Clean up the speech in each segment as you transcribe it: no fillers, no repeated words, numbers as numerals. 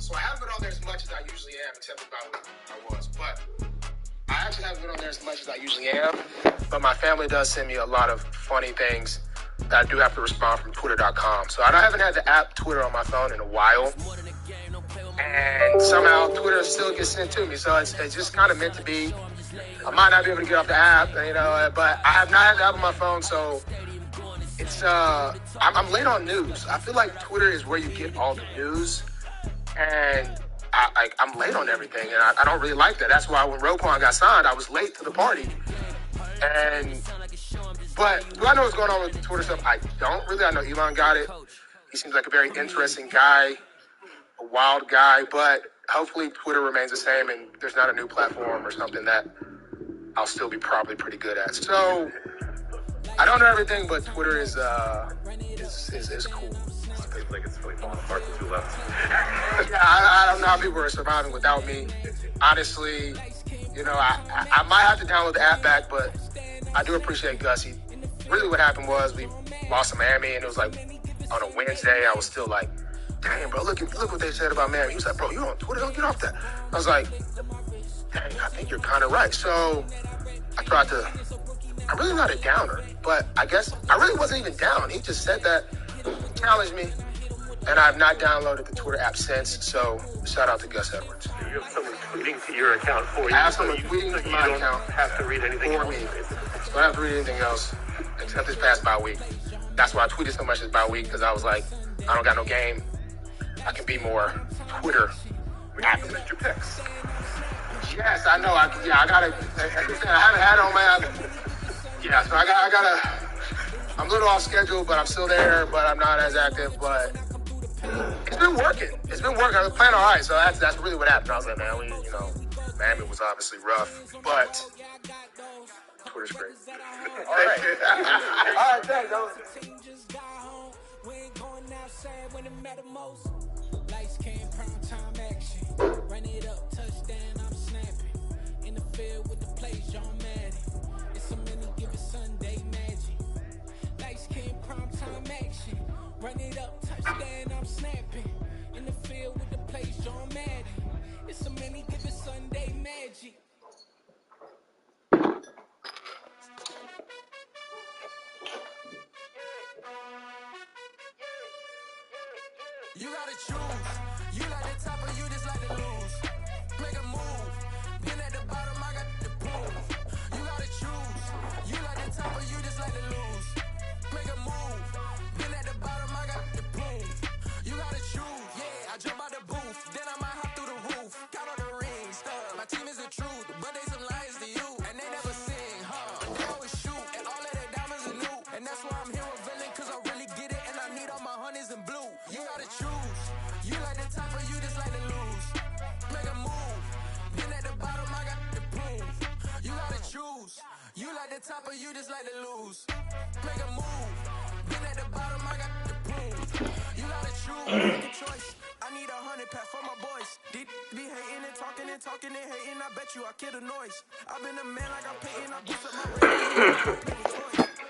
So I haven't been on there as much as I usually am, except about what I was. But I actually haven't been on there as much as I usually am. But my family does send me a lot of funny things that I do have to respond from Twitter.com. So I haven't had the app Twitter on my phone in a while. And somehow Twitter still gets sent to me. So it's just kind of meant to be. I might not be able to get off the app, but I have not had the app on my phone, so it's I'm late on news. I feel like Twitter is where you get all the news, and I'm late on everything, and I don't really like that. That's why when Roquan got signed, I was late to the party. But do I know what's going on with Twitter stuff? I don't really. I know Elon got it. He seems like a very interesting guy, a wild guy, but hopefully Twitter remains the same and there's not a new platform or something that I'll still be probably pretty good at. So I don't know everything, but Twitter is cool. It seems like it's really falling apart since you left. Yeah, I don't know how people are surviving without me. Honestly, I might have to download the app back, but I do appreciate Gus. Really what happened was we lost to Miami, and it was like on a Wednesday. I was still like, damn, bro, look what they said about Miami. He was like, bro, you on Twitter, don't get off that. I was like, dang, I think you're kind of right. So I'm really not a downer, but I guess I really wasn't even down. He just said that, challenged me, and I've not downloaded the Twitter app since, so shout out to Gus Edwards. You have someone tweeting to your account for you. I have someone tweeting to my account. You don't have to read anything for else. me. So I don't have to read anything else except this past bye week. That's why I tweeted so much this bye week, because I was like, I don't got no game. I can be more Twitter active. Your picks. Yes, I know. I gotta. I haven't had it on my app. Yeah, so I gotta. I'm a little off schedule, but I'm still there. But I'm not as active. But it's been working. I was playing all right. So that's really what happened. I was like, man, Miami was obviously rough, but Twitter's great. All right. All right, thanks. Lights came prime time action. Run it up, touchdown, I'm snapping. In the field with the plays, John Madden. It's a mini given Sunday magic. Lights came prime time action. Run it up, touchdown, I'm snapping. In the field with the plays, John Madden. It's a mini given Sunday magic. You gotta choose. You like the top or you just like to lose. Make a move. Been at the bottom, I got the proof. You gotta choose. You like the top or you just like to lose. Make a move. Been at the bottom, I got the proof. You gotta choose. Yeah, I jump out the booth. Then I might hop through the roof. Count on the rings. My team is the truth, but they some liars to you. And they never sing, They always shoot. And all of their diamonds are new. And that's why I'm here revealing, cause I really get it. And I need all my honeys in blue. You gotta choose. You like the top or you just like to lose. Make a move. Been at the bottom, I got the proof. You gotta choose. You like the top or you just like to lose. Make a move. Been at the bottom, I got the proof. You gotta choose. Make a choice. I need 100 pack for my boys. Deep be hating and talking and hating. I bet you I kill the noise. I've been a man like I'm Peyton. I boost up my rating.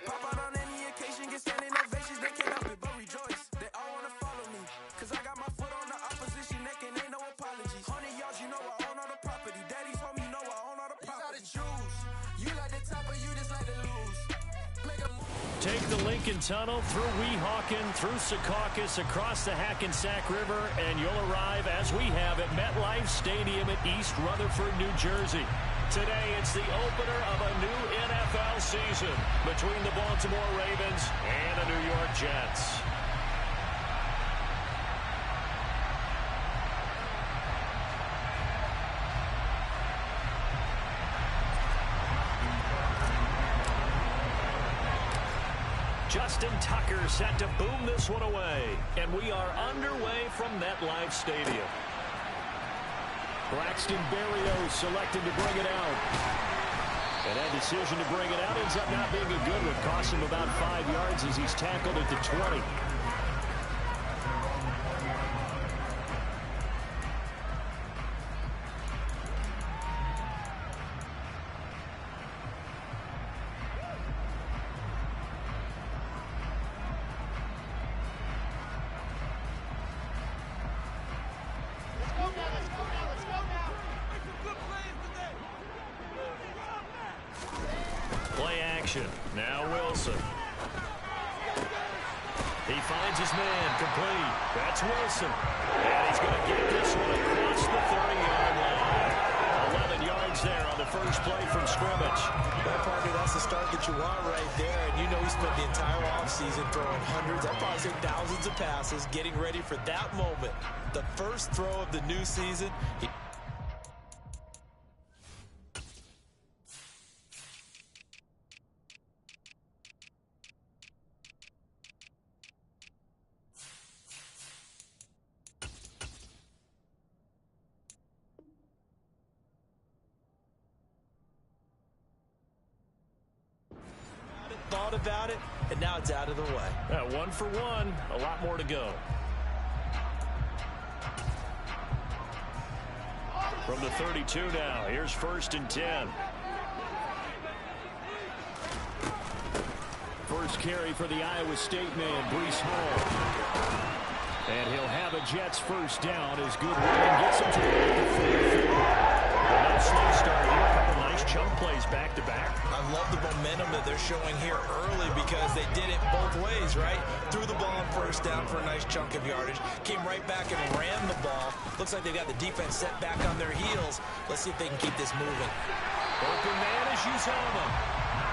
Pop out on any occasion, get standing ovations. They can't help it but rejoice. They all wanna follow me, cause I got my foot on the opposition neck and ain't no apologies. 100 yards, you know I own all the property. Daddy's home, you know I own all the property. You gotta choose. You like the top or you just like to lose. Take the Lincoln Tunnel through Weehawken, through Secaucus, across the Hackensack River, and you'll arrive, as we have, at MetLife Stadium in East Rutherford, New Jersey. Today, it's the opener of a new NFL season between the Baltimore Ravens and the New York Jets. Justin Tucker set to boom this one away. And we are underway from MetLife Stadium. Braxton Berrios selected to bring it out. And that decision to bring it out ends up not being a good one. Cost him about 5 yards as he's tackled at the 20. play action. Now Wilson. He finds his man, complete. That's Wilson. And he's going to get this one across the 30-yard line. 11 yards there on the first play from scrimmage. Well, partner, that's the start that you want right there. And you know he spent the entire offseason throwing hundreds, I'd probably say thousands of passes, getting ready for that moment. The first throw of the new season. Thought about it, and now it's out of the way. 1 for 1, a lot more to go. From the 32 now, here's 1st and 10. First carry for the Iowa State man, Breece Hall. And he'll have a Jets first down as Goodwin gets him to the 44. No slow start here. A couple nice chunk plays back-to-back. I love the momentum that they're showing here early because they did it both ways, right? Threw the ball on first down for a nice chunk of yardage. Came right back and ran the ball. Looks like they got the defense set back on their heels. Let's see if they can keep this moving. Open man is Uzomah.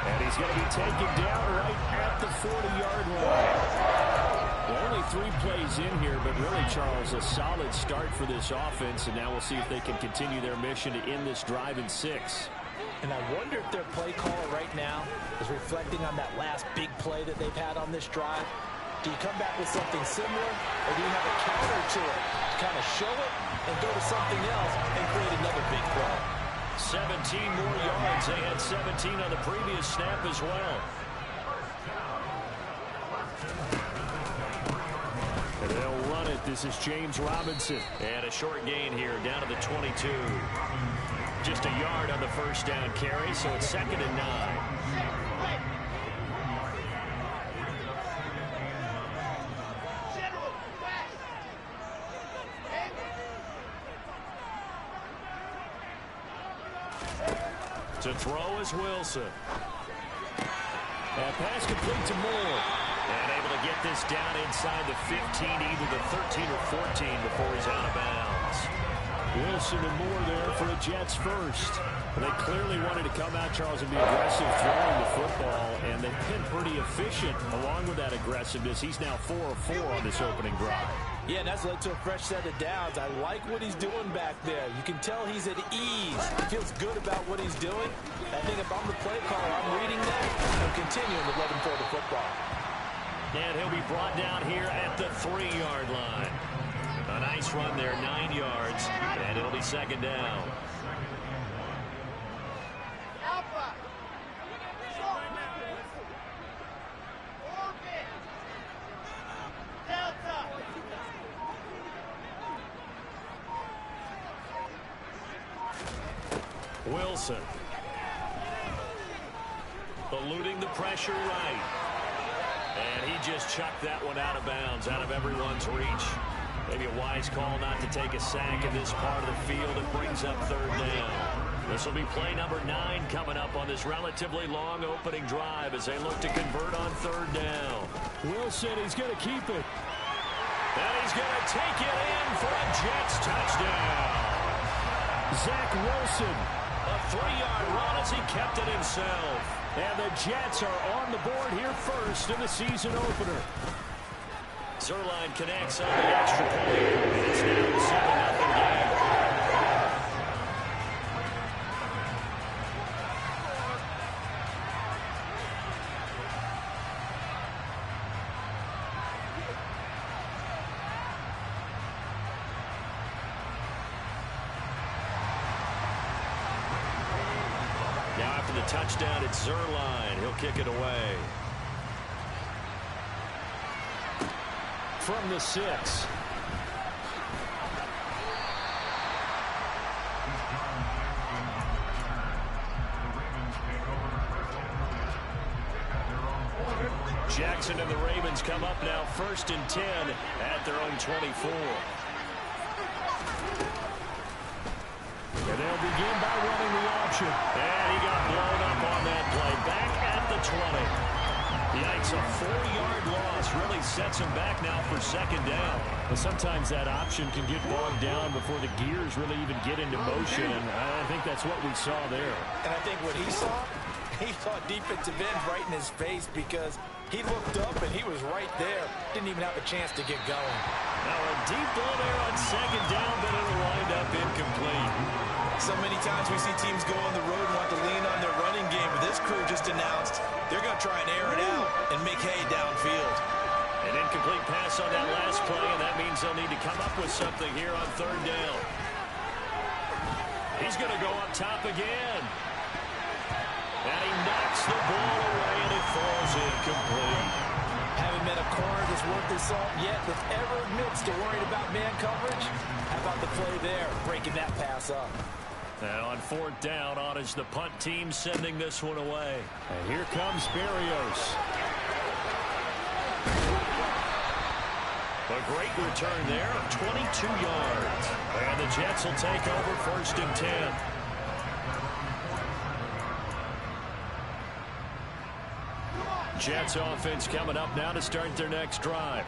And he's going to be taken down right at the 40-yard line. Well, only 3 plays in here, but really, Charles, a solid start for this offense. And now we'll see if they can continue their mission to end this drive in 6. And I wonder if their play caller right now is reflecting on that last big play that they've had on this drive. Do you come back with something similar, or do you have a counter to it? Kind of show it and go to something else and create another big play. 17 more yards. They had 17 on the previous snap as well. And they'll run it. This is James Robinson. And a short gain here down to the 22. Just a yard on the first down carry, so it's 2nd and 9. To throw is Wilson. That pass complete to Moore. And able to get this down inside the 15, either the 13 or 14 before he's out of bounds. Wilson and Moore there for the Jets first. They clearly wanted to come out, Charles, and be aggressive throwing the football, and they've been pretty efficient along with that aggressiveness. He's now 4 of 4 on this opening drive. Yeah, and that's led to a fresh set of downs. I like what he's doing back there. You can tell he's at ease. He feels good about what he's doing. I think if I'm the play caller, I'm reading that and continuing to let him throw the football. And he'll be brought down here at the 3-yard line. A nice run there, 9 yards, and it'll be 2nd down. Wilson. Eluding the pressure right. And he just chucked that one out of bounds, out of everyone's reach. Maybe a wise call not to take a sack in this part of the field. It brings up 3rd down. This will be play number 9 coming up on this relatively long opening drive as they look to convert on 3rd down. Wilson, he's going to keep it. And he's going to take it in for a Jets touchdown. Zach Wilson, a 3-yard run as he kept it himself. And the Jets are on the board here first in the season opener. Zerline connects on the extra point. It's now a 7-0 game. Now after the touchdown, it's Zerline. He'll kick it away. From the 6. Jackson and the Ravens come up now 1st and 10 at their own 24. And they'll begin by running the option. And he got blown up on that play. Back at the 20. Yikes, a 4-yard loss really sets him back now for second down. But sometimes that option can get bogged down before the gears really even get into motion, and I think that's what we saw there. And I think what he saw defensive end right in his face because he looked up and he was right there. Didn't even have a chance to get going. Now a deep ball there on second down, but it'll wind up incomplete. So many times we see teams go on the road and want to lean on their running game, but this crew just announced they're going to try and air it out and make hay downfield. An incomplete pass on that last play, and that means they'll need to come up with something here on third down. He's going to go up top again. And he knocks the ball away, and it falls incomplete. Haven't met a corner that's worth his salt yet that ever admits to worrying about man coverage. How about the play there, breaking that pass up? Now on fourth down, on is the punt team sending this one away. And here comes Berrios. A great return there of 22 yards. And the Jets will take over first and 10. Jets offense coming up now to start their next drive.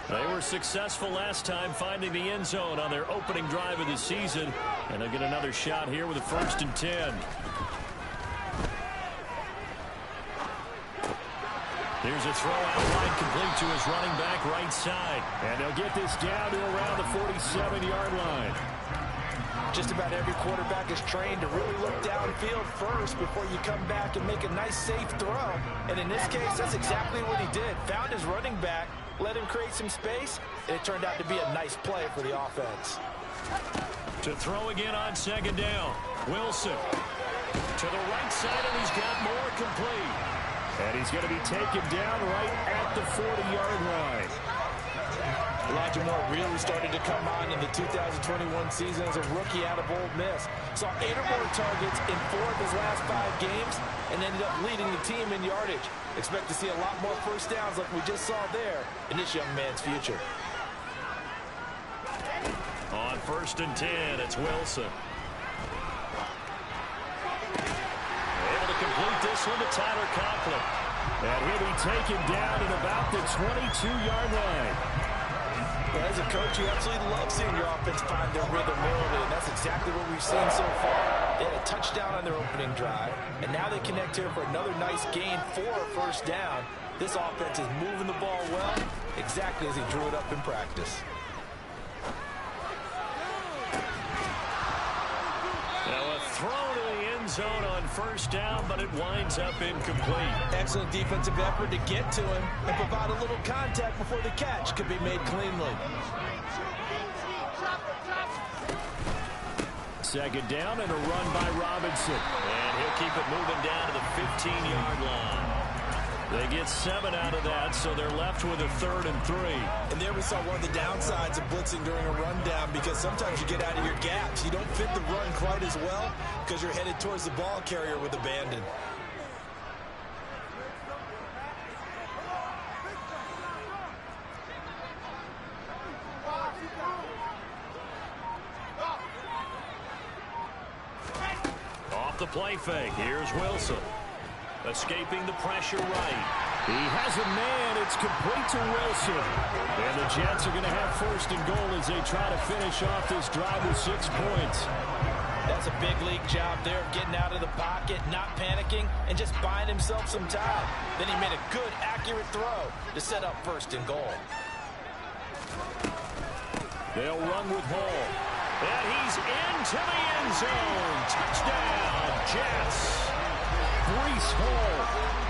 They were successful last time finding the end zone on their opening drive of the season, and they'll get another shot here with a first and 10. Here's a throw out wide complete to his running back right side, and they'll get this down to around the 47-yard line. Just about every quarterback is trained to really look downfield first before you come back and make a nice, safe throw. And in this case, that's exactly what he did. Found his running back, let him create some space, and it turned out to be a nice play for the offense. To throw again on second down. Wilson to the right side, and he's got more complete. And he's going to be taken down right at the 40-yard line. Elijah Moore really started to come on in the 2021 season as a rookie out of Ole Miss. Saw 8 or more targets in 4 of his last 5 games and ended up leading the team in yardage. Expect to see a lot more first downs like we just saw there in this young man's future. On first and 10, it's Wilson. Able to complete this one to Tyler Conklin. And he'll be taken down at about the 22-yard line. Well, as a coach, you absolutely love seeing your offense find their rhythm early, and that's exactly what we've seen so far. They had a touchdown on their opening drive, and now they connect here for another nice gain for a first down. This offense is moving the ball well, exactly as he drew it up in practice. Now a throw to the end zone on first down, but it winds up incomplete. Excellent defensive effort to get to him and provide a little contact before the catch could be made cleanly. Second down and a run by Robinson. And he'll keep it moving down to the 15-yard line. They get 7 out of that, so they're left with a 3rd and 3. And there we saw one of the downsides of blitzing during a rundown because sometimes you get out of your gaps. You don't fit the run quite as well because you're headed towards the ball carrier with abandon. Off the play fake, here's Wilson. Escaping the pressure right. He has a man. It's complete to Wilson. And the Jets are going to have first and goal as they try to finish off this drive with 6 points. That's a big league job there, getting out of the pocket, not panicking, and just buying himself some time. Then he made a good, accurate throw to set up first and goal. They'll run with Hall. And he's into the end zone. Touchdown, Jets. Breece Hall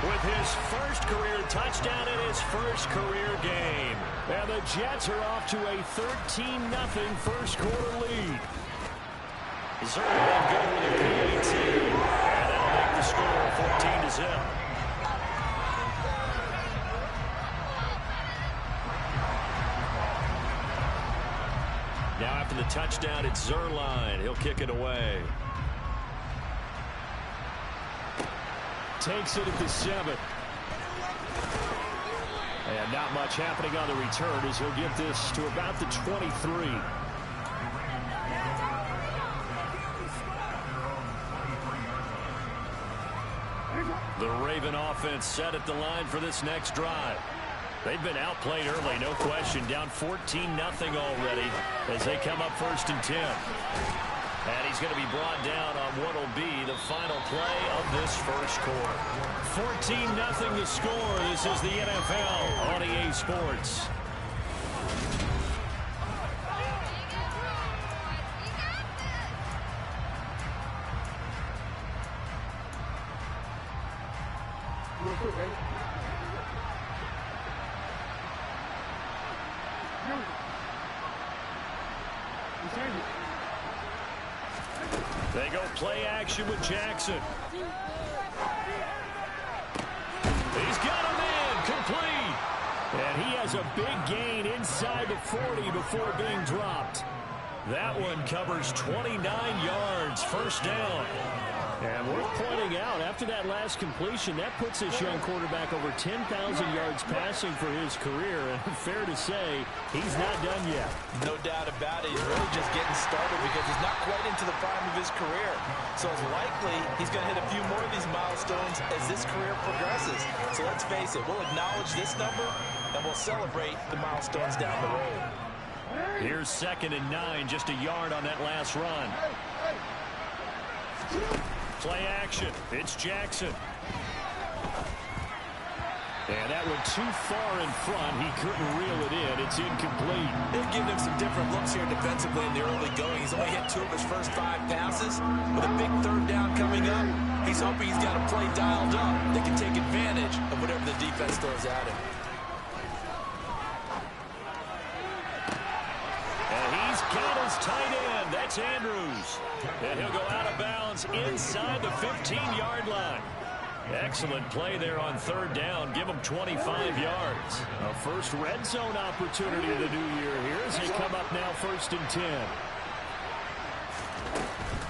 with his first career touchdown in his first career game. And the Jets are off to a 13-0 first quarter lead. Certainly been good with a PAT. And that'll make the score 14-0. Now after the touchdown, it's Zuerlein. He'll kick it away. Takes it at the 7. And not much happening on the return as he'll get this to about the 23. The Raven offense set at the line for this next drive. They've been outplayed early, no question. Down 14-0 already as they come up 1st and 10. And he's going to be brought down on what will be the final play of this first quarter. 14-0 the score. This is the NFL on EA Sports. They go play action with Jackson. He's got a man complete. And he has a big gain inside the 40 before being dropped. That one covers 29 yards, first down. And worth pointing out, after that last completion, that puts this young quarterback over 10,000 yards passing for his career. And fair to say, he's not done yet. No doubt about it. He's really just getting started because he's not quite into the prime of his career. So it's likely he's going to hit a few more of these milestones as this career progresses. So let's face it, we'll acknowledge this number, and we'll celebrate the milestones down the road. Here's 2nd and 9, just a yard on that last run. Play action. It's Jackson. And that went too far in front. He couldn't reel it in. It's incomplete. They've given him some different looks here defensively in the early going. He's only hit 2 of his first 5 passes. With a big 3rd down coming up, he's hoping he's got a play dialed up that can take advantage of whatever the defense throws at him. And he's got his tight end. That's Andrews. And he'll go out of bounds inside the 15-yard line. Excellent play there on 3rd down. Give them 25 yards. A first red zone opportunity of the new year here as they come up now 1st and 10.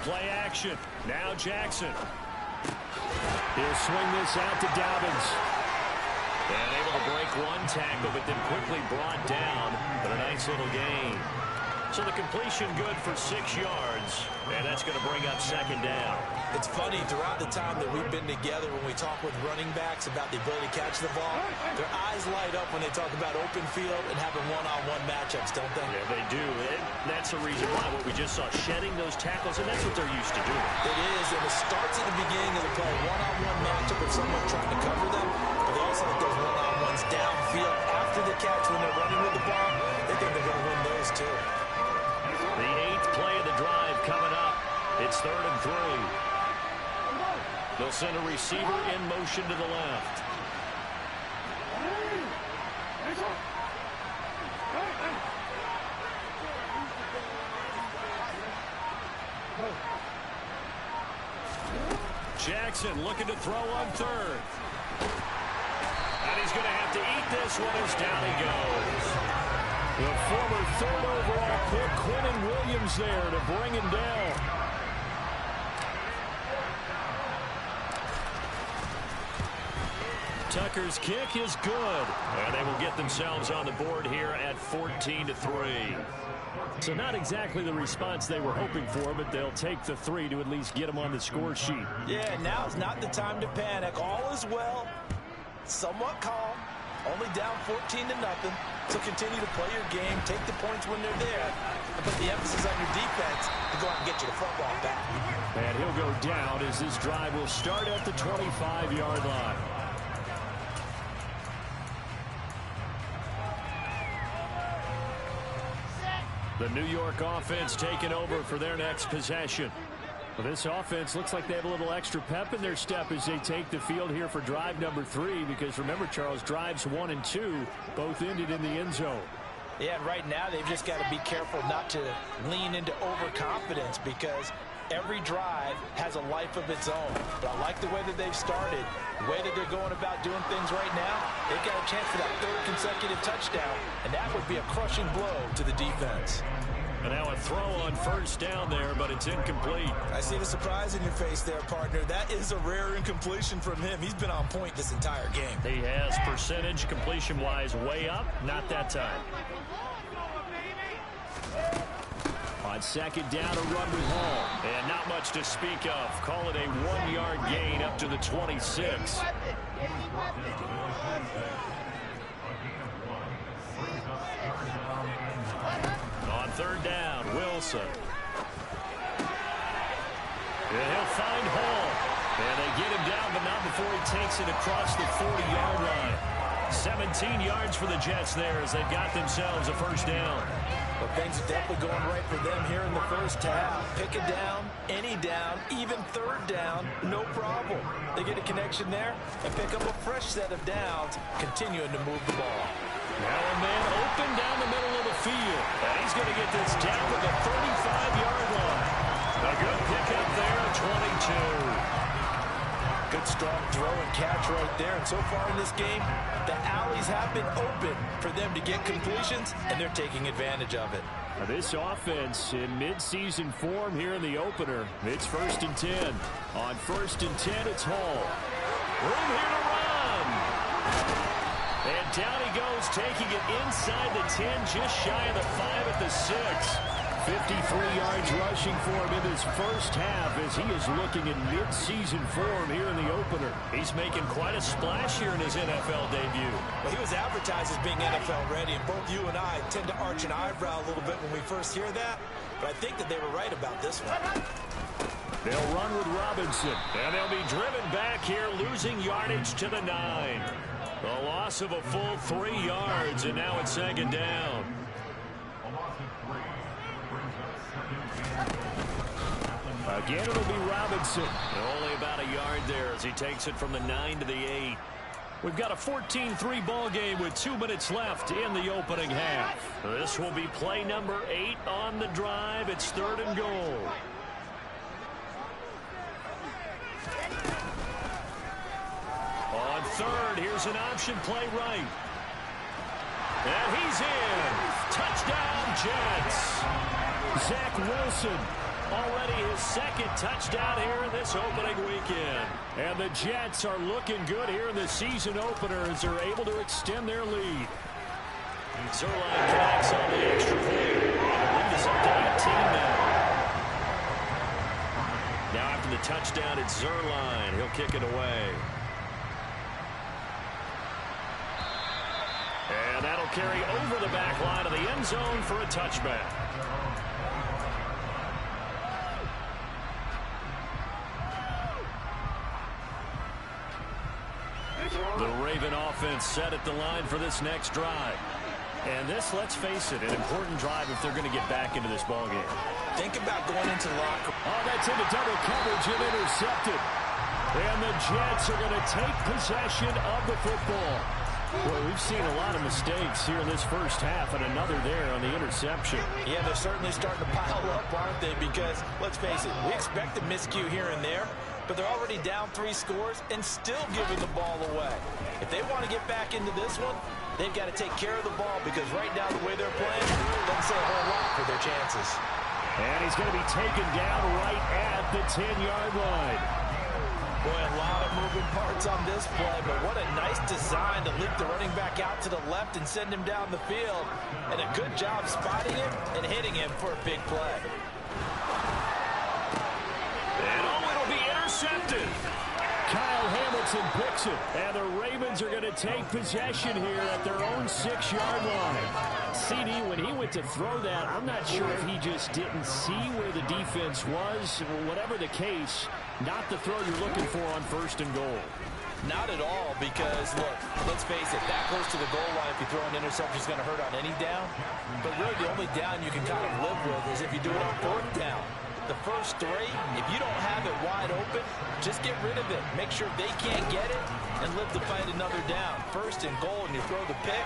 Play action. Now Jackson. He'll swing this out to Dobbins. And able to break one tackle, but then quickly brought down. But a nice little gain. So the completion good for 6 yards, and that's going to bring up 2nd down. It's funny, throughout the time that we've been together, when we talk with running backs about the ability to catch the ball, their eyes light up when they talk about open field and having one-on-one matchups, don't they? Yeah, they do. And that's the reason why what we just saw, shedding those tackles, and that's what they're used to doing. It is, and it starts at the beginning of the play, one-on-one matchup with someone trying to cover them, but they also have those one-on-ones downfield after the catch when they're running with the ball. They think they're going to win those, too. The 8th play of the drive coming up. It's 3rd and 3. They'll send a receiver in motion to the left. Jackson looking to throw on 3rd. And he's going to have to eat this one as down he goes. The former 3rd overall pick, Quinnen Williams there to bring him down. Tucker's kick is good. And they will get themselves on the board here at 14-3. So not exactly the response they were hoping for, but they'll take the 3 to at least get them on the score sheet. Yeah, now's not the time to panic. All is well. Somewhat calm. Only down 14-0. So continue to play your game, take the points when they're there, and put the emphasis on your defense to go out and get you the football back. And he'll go down as this drive will start at the 25-yard line. The New York offense taking over for their next possession. Well, this offense looks like they have a little extra pep in their step as they take the field here for drive number 3, because remember, Charles, drives 1 and 2 both ended in the end zone. Yeah, and right now they've just got to be careful not to lean into overconfidence, because every drive has a life of its own. But I like the way that they've started, the way that they're going about doing things right now. They've got a chance for that 3rd consecutive touchdown, and that would be a crushing blow to the defense. And now a throw on 1st down there, but it's incomplete. I see the surprise in your face there, partner. That is a rare incompletion from him. He's been on point this entire game. He has percentage completion-wise way up. Not that time. On second down, a run with Hall. And not much to speak of. Call it a 1-yard gain up to the 26. On third down, Wilson. And he'll find Hall. And they get him down, but not before he takes it across the 40-yard line. 17 yards for the Jets there as they've got themselves a first down. But things are definitely going right for them here in the first half. Pick a down, any down, even third down, no problem. They get a connection there and pick up a fresh set of downs, continuing to move the ball. Now a man open down the middle of the field. And he's going to get this down to the 35-yard line. A good pickup there, 22. Good strong throw and catch right there. And so far in this game, the alleys have been open for them to get completions, and they're taking advantage of it. Now this offense in midseason form here in the opener. It's 1st and 10. On 1st and 10, it's Hall. Room here to run. And down he goes, taking it inside the 10, just shy of the 5 at the 6. 53 yards rushing for him in his first half as he is looking in midseason form here in the opener. He's making quite a splash here in his NFL debut. Well, he was advertised as being NFL ready, and both you and I tend to arch an eyebrow a little bit when we first hear that, but I think that they were right about this one. They'll run with Robinson, and they'll be driven back here, losing yardage to the 9. A loss of a full 3 yards, and now it's second down. Again, it'll be Robinson. Only about a yard there as he takes it from the 9 to the 8. We've got a 14-3 ball game with 2 minutes left in the opening half. This will be play number 8 on the drive. It's 3rd and goal. On 3rd, here's an option play right. And he's in. Touchdown, Jets. Zach Wilson. Already his 2nd touchdown here in this opening weekend. And the Jets are looking good here in the season opener as they're able to extend their lead. Zerline connects on the extra point. The lead is up to 18 now. Now after the touchdown, it's Zerline. He'll kick it away. And that'll carry over the back line of the end zone for a touchback. The Raven offense set at the line for this next drive. And this, let's face it, an important drive if they're going to get back into this ballgame. Think about going into the locker room. Oh, that's into double coverage and intercepted. And the Jets are going to take possession of the football. Well, we've seen a lot of mistakes here in this first half, and another there on the interception. Yeah, they're certainly starting to pile up, aren't they? Because, let's face it, we expect a miscue here and there, but they're already down 3 scores and still giving the ball away. If they want to get back into this one, they've got to take care of the ball, because right now the way they're playing doesn't say a whole lot for their chances. And he's going to be taken down right at the 10-yard line. Boy, a lot of moving parts on this play, but what a nice design to leap the running back out to the left and send him down the field. And a good job spotting him and hitting him for a big play. And oh, it'll be intercepted. Kyle Hamilton picks it, and the Ravens are going to take possession here at their own 6-yard line. CD, when he went to throw that, I'm not sure if he just didn't see where the defense was. Whatever the case, not the throw you're looking for on 1st and goal. Not at all, because, look, let's face it, that close to the goal line, if you throw an interception, is going to hurt on any down. But really, the only down you can kind of live with is if you do it on 4th down. The first 3, if you don't have it wide open, just get rid of it. Make sure they can't get it and live to fight another down. 1st and goal, and you throw the pick,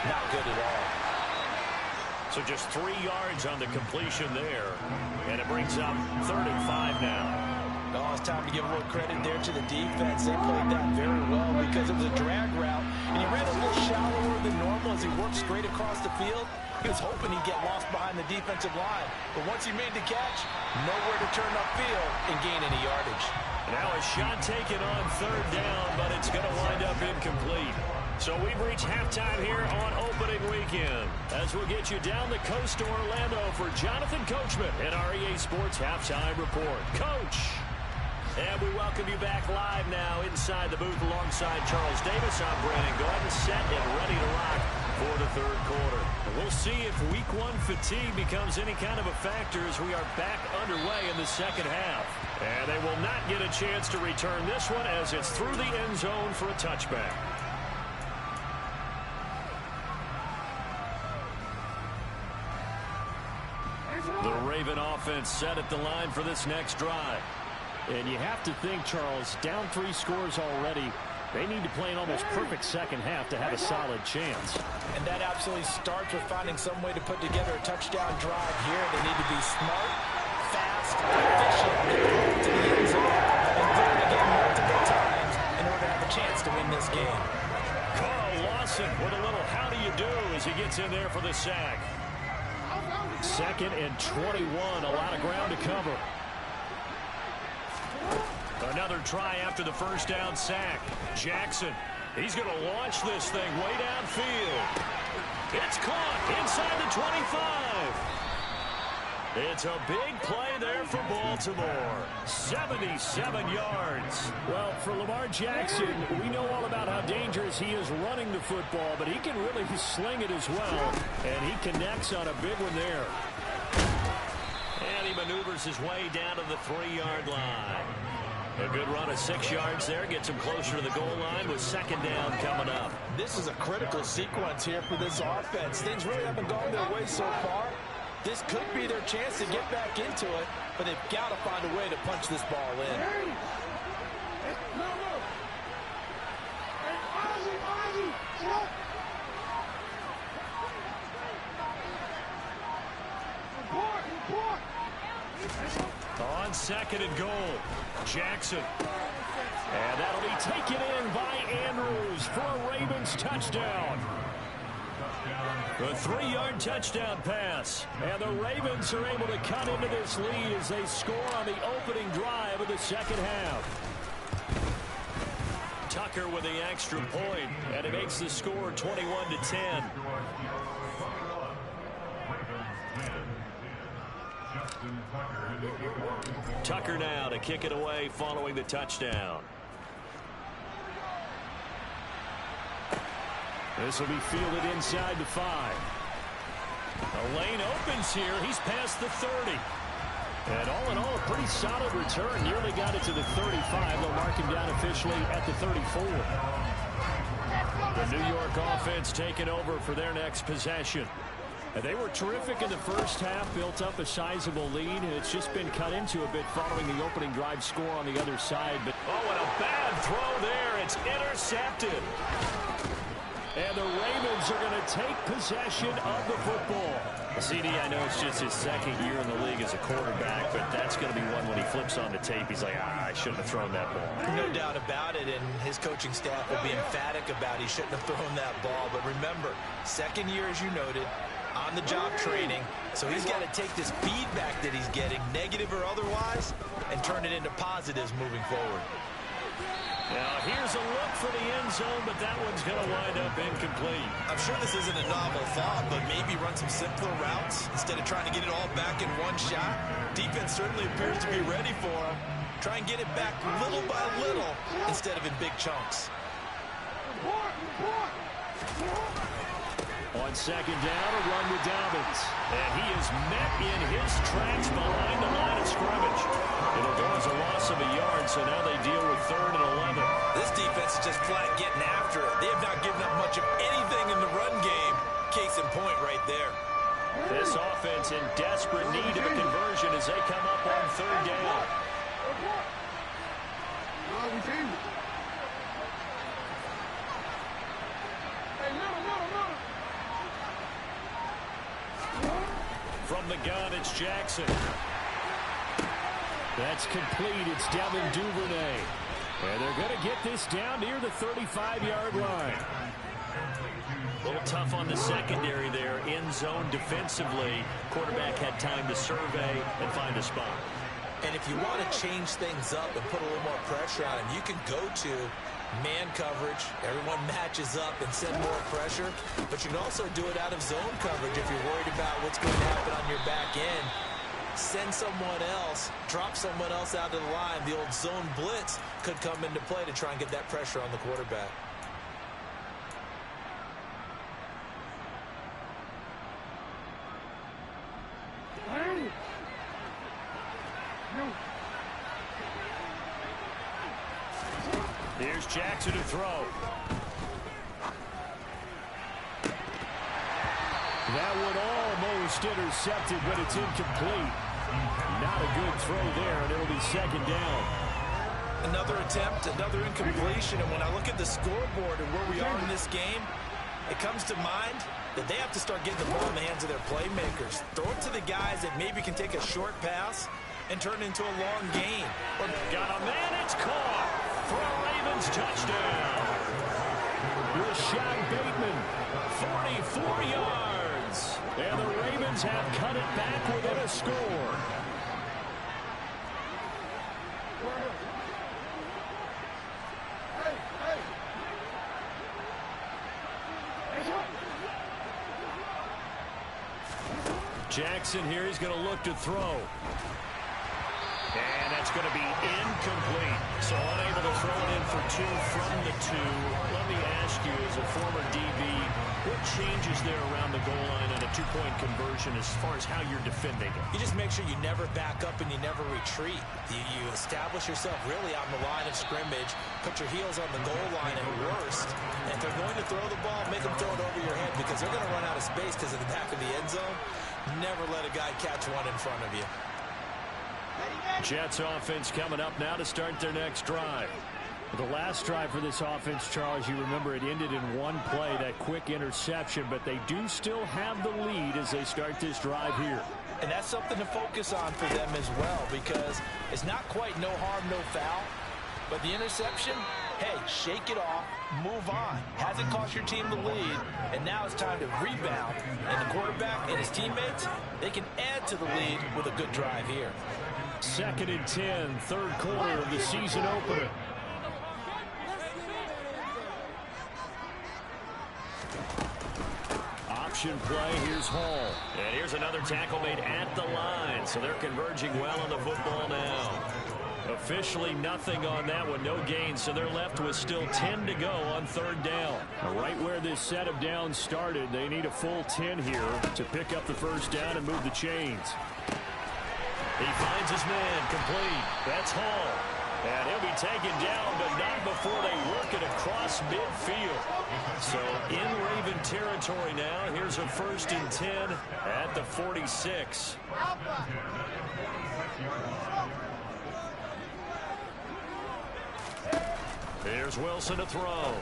not good at all. So just 3 yards on the completion there, and it brings up 3rd and 5 now. Oh, it's time to give a little credit there to the defense. They played that very well because it was a drag route, and he ran a little shallower than normal as he worked straight across the field. He was hoping he'd get lost behind the defensive line, but once he made the catch, nowhere to turn upfield and gain any yardage. Now a shot taken on 3rd down, but it's going to wind up incomplete. So we've reached halftime here on opening weekend as we'll get you down the coast to Orlando for Jonathan Coachman in our EA Sports Halftime Report. Coach! And we welcome you back live now inside the booth alongside Charles Davis. I'm Brandon Gordon, set and ready to rock for the third quarter. We'll see if week one fatigue becomes any kind of a factor as we are back underway in the second half. And they will not get a chance to return this one as it's through the end zone for a touchback. The Raven offense set at the line for this next drive. And you have to think, Charles, down 3 scores already. They need to play an almost perfect second half to have a solid chance. And that absolutely starts with finding some way to put together a touchdown drive here. They need to be smart, fast, efficient, to the end zone, and throw it again multiple times in order to have a chance to win this game. Carl Lawson with a little how do you do as he gets in there for the sack. 2nd and 21, a lot of ground to cover. Another try after the first down sack. Jackson, he's going to launch this thing way downfield. It's caught inside the 25. It's a big play there for Baltimore. 77 yards. Well, for Lamar Jackson, we know all about how dangerous he is running the football, but he can really sling it as well, and he connects on a big one there. And he maneuvers his way down to the 3-yard line. A good run of 6 yards there. Gets him closer to the goal line with second down coming up. This is a critical sequence here for this offense. Things really haven't gone their way so far. This could be their chance to get back into it, but they've got to find a way to punch this ball in. On 2nd and goal, Jackson. And that'll be taken in by Andrews for a Ravens touchdown. The 3-yard touchdown pass. And the Ravens are able to cut into this lead as they score on the opening drive of the second half. Tucker with the extra point, and it makes the score 21-10. Tucker now to kick it away following the touchdown. This will be fielded inside the 5. A lane opens here. He's past the 30. And all in all, a pretty solid return. Nearly got it to the 35. They'll mark him down officially at the 34. The New York offense taking over for their next possession. And they were terrific in the first half, built up a sizable lead, and it's just been cut into a bit following the opening drive score on the other side. But oh, and a bad throw there. It's intercepted. And the Ravens are going to take possession of the football. CD, I know it's just his 2nd year in the league as a quarterback, but that's going to be one when he flips on the tape. He's like, I shouldn't have thrown that ball. No doubt about it, and his coaching staff will be emphatic about he shouldn't have thrown that ball. But remember, 2nd year, as you noted, on-the-job training, so he's got to take this feedback that he's getting, negative or otherwise, and turn it into positives moving forward. Now, here's a look for the end zone, but that one's going to wind up incomplete. I'm sure this isn't a novel thought, but maybe run some simpler routes instead of trying to get it all back in one shot. Defense certainly appears to be ready for him. Try and get it back little by little instead of in big chunks. On 2nd down, a run with Dobbins. And he is met in his tracks behind the line of scrimmage. It'll go as a loss of a yard, so now they deal with 3rd and 11. This defense is just flat getting after it. They have not given up much of anything in the run game. Case in point right there. This offense in desperate need of a conversion as they come up on 3rd down. From the gun, it's Jackson. That's complete. It's Devin Duvernay. And they're going to get this down near the 35-yard line. A little tough on the secondary there. End zone defensively. Quarterback had time to survey and find a spot. And if you want to change things up and put a little more pressure on him, you can go to man coverage. Everyone matches up and send more pressure. But you can also do it out of zone coverage if you're worried about what's going to happen on your back end. Send someone else, drop someone else out of the line. The old zone blitz could come into play to try and get that pressure on the quarterback. Here's Jackson to throw. That one almost intercepted, but it's incomplete. Not a good throw there, and it'll be second down. Another attempt, another incompletion, and when I look at the scoreboard and where we are in this game, it comes to mind that they have to start getting the ball in the hands of their playmakers. Throw it to the guys that maybe can take a short pass and turn it into a long gain. Got a man, it's caught for a Ravens touchdown. Rashad Bateman, 44 yards. And the Ravens have cut it back within a score. Jackson here, he's going to look to throw. And that's going to be incomplete. So unable to throw it in for two from the two. Let me ask you, as a former DB, what changes there around the goal line on a two-point conversion as far as how you're defending it? You just make sure you never back up and you never retreat. You establish yourself really on the line of scrimmage, put your heels on the goal line at worst, and if they're going to throw the ball, make them throw it over your head because they're going to run out of space because of the back of the end zone. Never let a guy catch one in front of you. Jets offense coming up now to start their next drive. The last drive for this offense, Charles, you remember it ended in one play, that quick interception, but they do still have the lead as they start this drive here. And that's something to focus on for them as well because it's not quite no harm, no foul, but the interception, hey, shake it off, move on. Hasn't cost your team the lead, and now it's time to rebound. And the quarterback and his teammates, they can add to the lead with a good drive here. 2nd and 10, third quarter of the season opener. Option play, here's Hall. And here's another tackle made at the line, so they're converging well on the football now. Officially nothing on that one, no gain, so they're left with still 10 to go on third down. Right where this set of downs started, they need a full 10 here to pick up the first down and move the chains. He finds his man, complete. That's Hall. And he'll be taken down, but not before they work it across midfield. So in Raven territory now, here's a 1st and 10 at the 46. Here's Wilson to throw.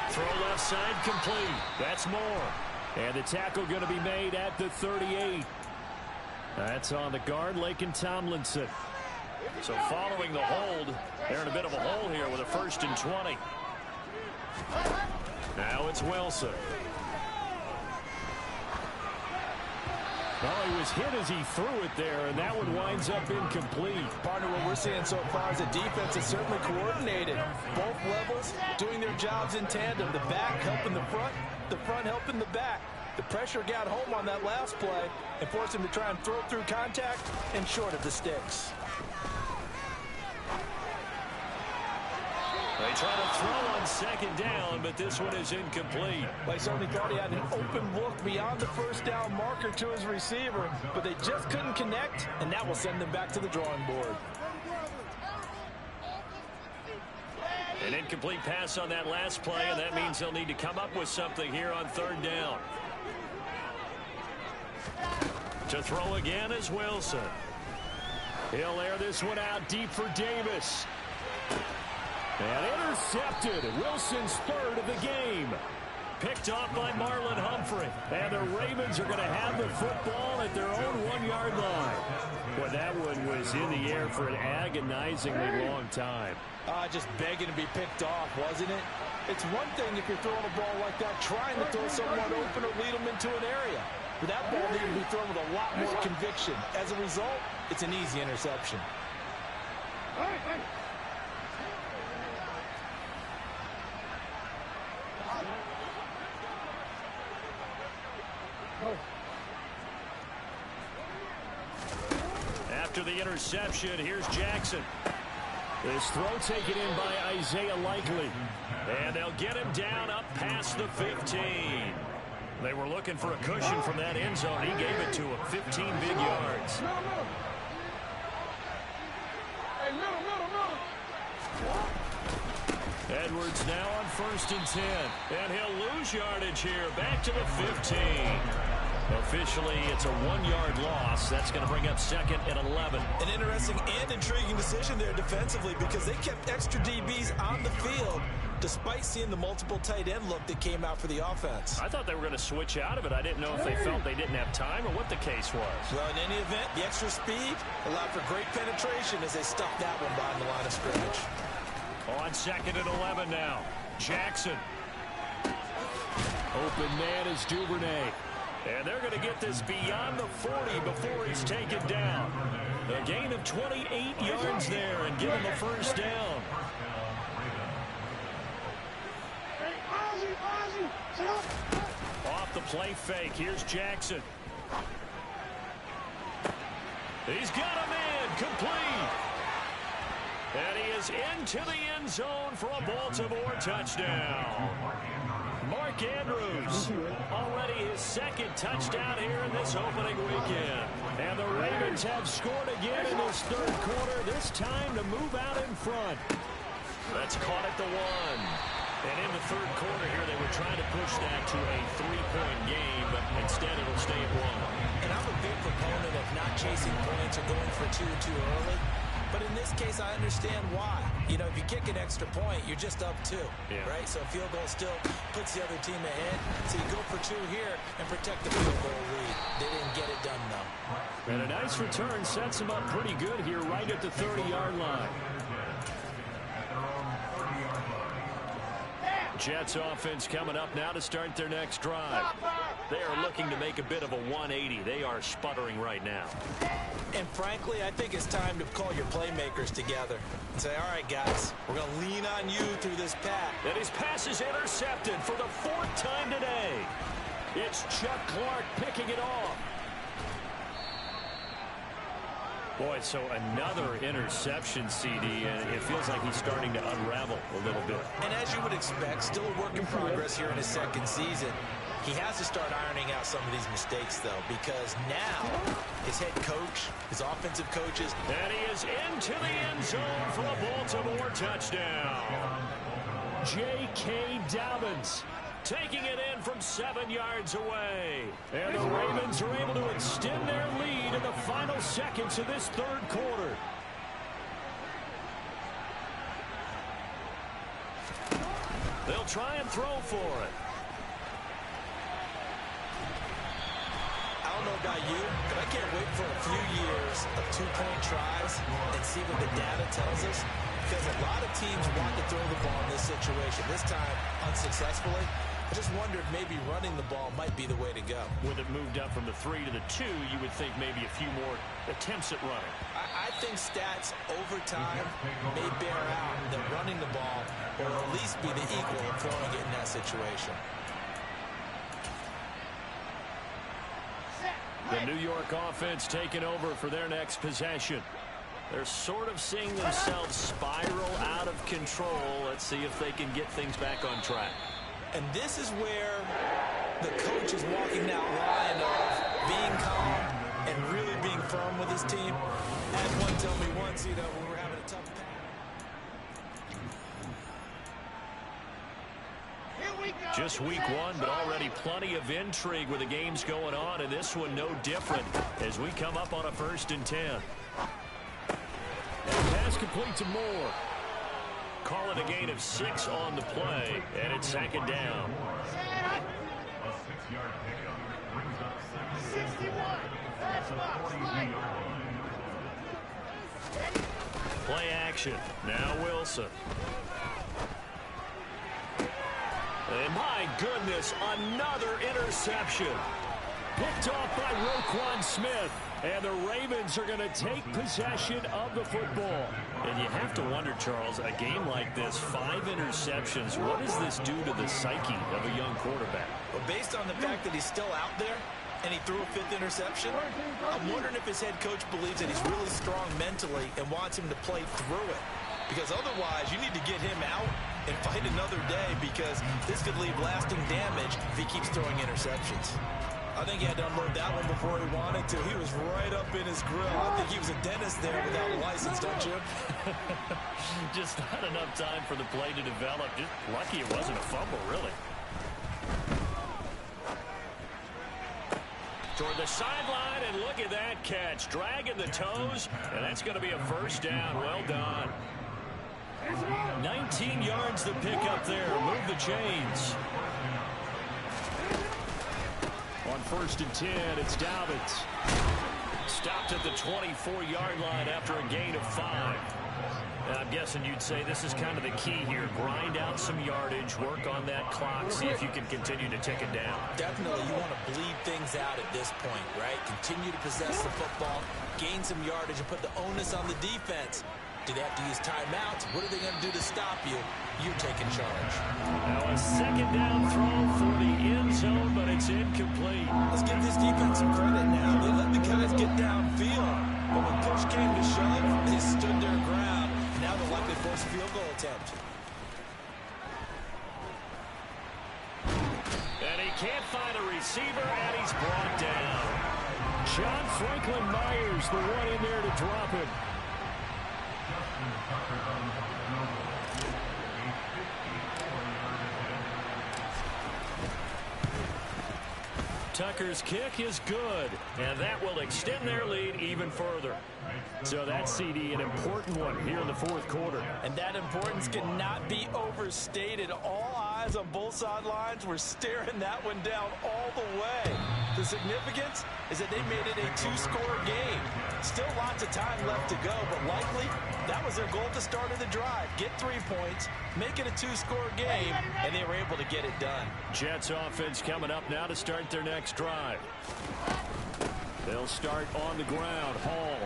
Throw left side, complete. That's more. And the tackle going to be made at the 38. That's on the guard, Laken Tomlinson. So following the hold, they're in a bit of a hole here with a 1st and 20. Now it's Wilson. Well, he was hit as he threw it there, and that one winds up incomplete. Partner, what we're seeing so far is the defense is certainly coordinated. Both levels doing their jobs in tandem. The back helping the front helping the back. The pressure got home on that last play and forced him to try and throw through contact and short of the sticks. They try to throw on 2nd down, but this one is incomplete. They certainly thought he had an open look beyond the first down marker to his receiver, but they just couldn't connect, and that will send them back to the drawing board. An incomplete pass on that last play, and that means they'll need to come up with something here on 3rd down. To throw again is Wilson. He'll air this one out deep for Davis. And intercepted. Wilson's 3rd of the game. Picked off by Marlon Humphrey. And the Ravens are going to have the football at their own 1-yard line. Boy, that one was in the air for an agonizingly long time. Just begging to be picked off, wasn't it? It's one thing if you're throwing a ball like that, trying to throw someone open or lead them into an area. but that ball needed to be thrown with a lot more conviction. As a result, it's an easy interception. After the interception, here's Jackson. This throw taken in by Isaiah Likely. And they'll get him down up past the 15. They were looking for a cushion from that end zone. He gave it to him, 15 big yards. Edwards now on 1st and 10. And he'll lose yardage here, back to the 15. Officially, it's a 1-yard loss. That's going to bring up 2nd and 11. An interesting and intriguing decision there defensively because they kept extra DBs on the field despite seeing the multiple tight end look that came out for the offense. I thought they were going to switch out of it. I didn't know if they felt they didn't have time or what the case was. Well, in any event, the extra speed allowed for great penetration as they stuffed that one behind the line of scrimmage. On 2nd and 11 now. Jackson. Open man is Duvernay. And they're going to get this beyond the 40 before he's taken down. A gain of 28 yards there and give him a first down. Off the play fake. Here's Jackson. He's got him in. Complete. And he is into the end zone for a Baltimore touchdown. Mark Andrews, already his 2nd touchdown here in this opening weekend. And the Ravens have scored again in this 3rd quarter, this time to move out in front. That's caught at the 1. And in the 3rd quarter here, they were trying to push that to a 3-point game, but instead it'll stay at 1. And I'm a big proponent of not chasing points or going for 2 too early. But in this case, I understand why. You know, if you kick an extra point, you're just up 2, right? So a field goal still puts the other team ahead. So you go for 2 here and protect the field goal lead. They didn't get it done, though. And a nice return sets them up pretty good here right at the 30-yard line. Jets offense coming up now to start their next drive. They are looking to make a bit of a 180. They are sputtering right now. And frankly, I think it's time to call your playmakers together and say, all right, guys, we're going to lean on you through this pass. And his pass is intercepted for the 4th time today. It's Chuck Clark picking it off. Boy, so another interception, CD, and it feels like he's starting to unravel a little bit. And as you would expect, still a work in progress here in his 2nd season. He has to start ironing out some of these mistakes, though, because now his head coach, his offensive coaches. And he is into the end zone for a Baltimore touchdown. J.K. Dobbins taking it in from 7 yards away. And the Ravens are able to extend their lead in the final seconds of this 3rd quarter. They'll try and throw for it. I don't know about you, but I can't wait for a few years of 2-point tries and see what the data tells us. Because a lot of teams want to throw the ball in this situation. This time, unsuccessfully. I just wonder if maybe running the ball might be the way to go. With it moved up from the 3 to the 2, you would think maybe a few more attempts at running. I think stats over time may bear out that running the ball will at least be the equal of throwing it in that situation. The New York offense taking over for their next possession. They're sort of seeing themselves spiral out of control. Let's see if they can get things back on track. And this is where the coach is walking that line of being calm and really being firm with his team. I had one tell me once, you know, when we were having a tough patch. Just week 1, but already plenty of intrigue with the games going on, and this one no different as we come up on a 1st and 10. And pass complete to Moore. Call it a gain of 6 on the play, and it's 2nd down. Play action. Now Wilson. And my goodness, another interception. Picked off by Roquan Smith. And the Ravens are going to take possession of the football. And you have to wonder, Charles, a game like this, 5 interceptions, what does this do to the psyche of a young quarterback? Well, based on the fact that he's still out there and he threw a 5th interception, I'm wondering if his head coach believes that he's really strong mentally and wants him to play through it. Because otherwise, you need to get him out and fight another day, because this could leave lasting damage if he keeps throwing interceptions. I think he had to unload that one before he wanted to. He was right up in his grill. I think he was a dentist there without a license, don't you? Just not enough time for the play to develop. Just lucky it wasn't a fumble, really. Toward the sideline, and look at that catch. Dragging the toes, and that's going to be a first down. Well done. 19 yards to pick up there. Move the chains. On 1st and 10, it's Dobbins. Stopped at the 24-yard line after a gain of 5. And I'm guessing you'd say this is kind of the key here. Grind out some yardage, work on that clock, see if you can continue to tick it down. Definitely, you want to bleed things out at this point, right? Continue to possess the football, gain some yardage, and put the onus on the defense. Do they have to use timeouts? What are they going to do to stop you? You're taking charge. Now a 2nd down throw for the end zone, but it's incomplete. Let's give this defense some credit now. They let the guys get downfield, but when push came to shove, they stood their ground. Now they'll likely force a field goal attempt. And he can't find a receiver, and he's brought down. John Franklin Myers, the one in there to drop him. Tucker's kick is good, and that will extend their lead even further. So that CD, an important one here in the 4th quarter. And that importance cannot be overstated. All eyes on both sidelines were staring that one down all the way. The significance is that they made it a 2-score game. Still lots of time left to go, but likely that was their goal at the start of the drive. Get 3 points, make it a 2-score game, and they were able to get it done. Jets offense coming up now to start their next drive. They'll start on the ground. Hall.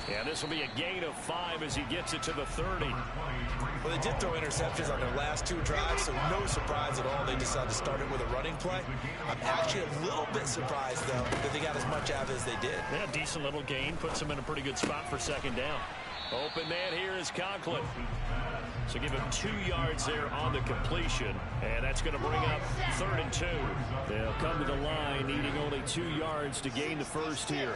And this will be a gain of 5 as he gets it to the 30. Well, they did throw interceptions on their last 2 drives, so no surprise at all they decided to start it with a running play. I'm actually a little bit surprised, though, that they got as much out as they did. Yeah, decent little gain. Puts them in a pretty good spot for 2nd down. Open man here is Conklin. So give him 2 yards there on the completion. And that's going to bring up 3rd and 2. They'll come to the line needing only 2 yards to gain the first here.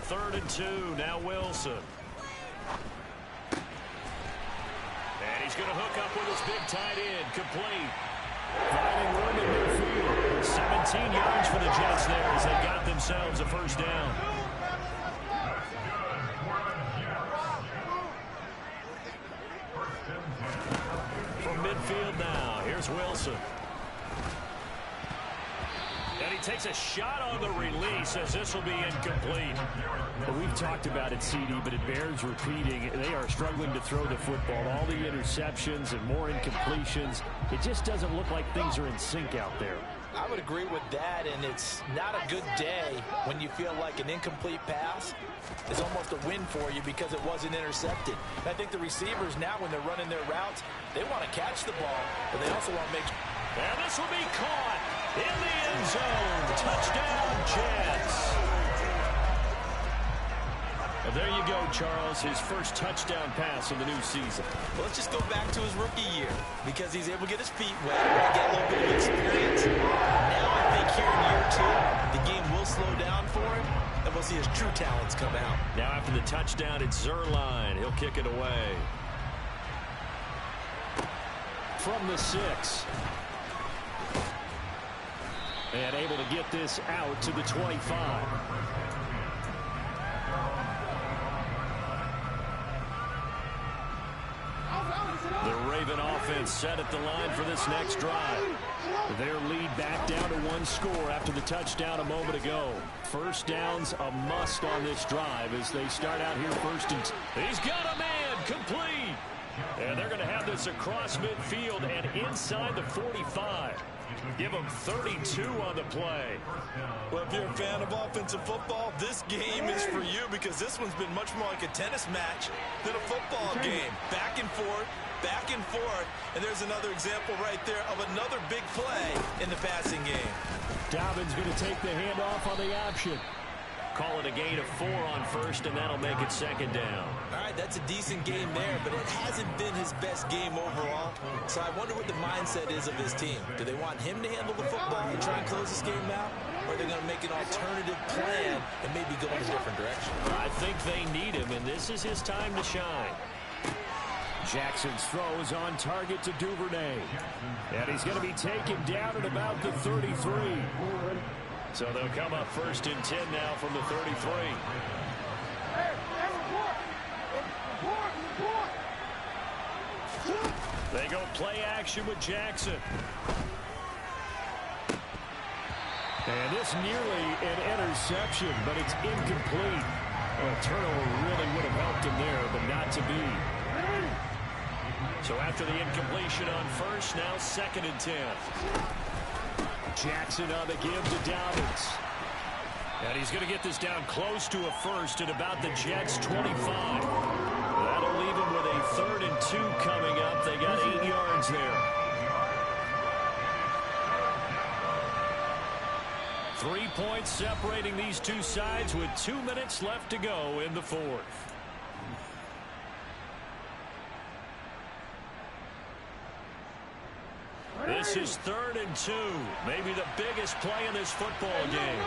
3rd and 2. Now Wilson. And he's going to hook up with his big tight end. Complete. Finding room in midfield. 17 yards for the Jets there as they got themselves a first down. From midfield now, here's Wilson. And he takes a shot on the release as this will be incomplete. Well, we've talked about it, CD, but it bears repeating. They are struggling to throw the football. All the interceptions and more incompletions. It just doesn't look like things are in sync out there. I would agree with that, and it's not a good day when you feel like an incomplete pass is almost a win for you because it wasn't intercepted. And I think the receivers now, when they're running their routes, they want to catch the ball, but they also want to make... And this will be caught in the end zone. Touchdown, Jets. And there you go, Charles, his first touchdown pass of the new season. Well, let's just go back to his rookie year because he's able to get his feet wet and get a little bit of experience. Now I think here in year 2, the game will slow down for him, and we'll see his true talents come out. Now after the touchdown, it's Zerline. He'll kick it away. From the 6. And able to get this out to the 25. The Raven offense set at the line for this next drive. Their lead back down to 1 score after the touchdown a moment ago. First down's a must on this drive as they start out here 1st and 2. He's got a man complete. And they're going to have this across midfield and inside the 45. Give them 32 on the play. Well, if you're a fan of offensive football, this game is for you because this one's been much more like a tennis match than a football game. Back and forth, and there's another example right there of another big play in the passing game. Dobbins going to take the handoff on the option. Call it a gain of 4 on first, and that'll make it second down. All right, that's a decent game there, but it hasn't been his best game overall. So I wonder what the mindset is of his team. Do they want him to handle the football and try and close this game out? Or are they going to make an alternative plan and maybe go in a different direction? I think they need him, and this is his time to shine. Jackson's throw is on target to Duvernay. And he's going to be taken down at about the 33. So they'll come up first and 10 now from the 33. They go play action with Jackson. And this nearly an interception, but it's incomplete. A turnover really would have helped him there, but not to be. So after the incompletion on first, now second and 10. Jackson on the give to Dobbins. And he's going to get this down close to a first at about the Jets' 25. That'll leave him with a 3rd and 2 coming up. They got 8 yards there. 3 points separating these two sides with 2 minutes left to go in the 4th. This is 3rd and 2. Maybe the biggest play in this football game.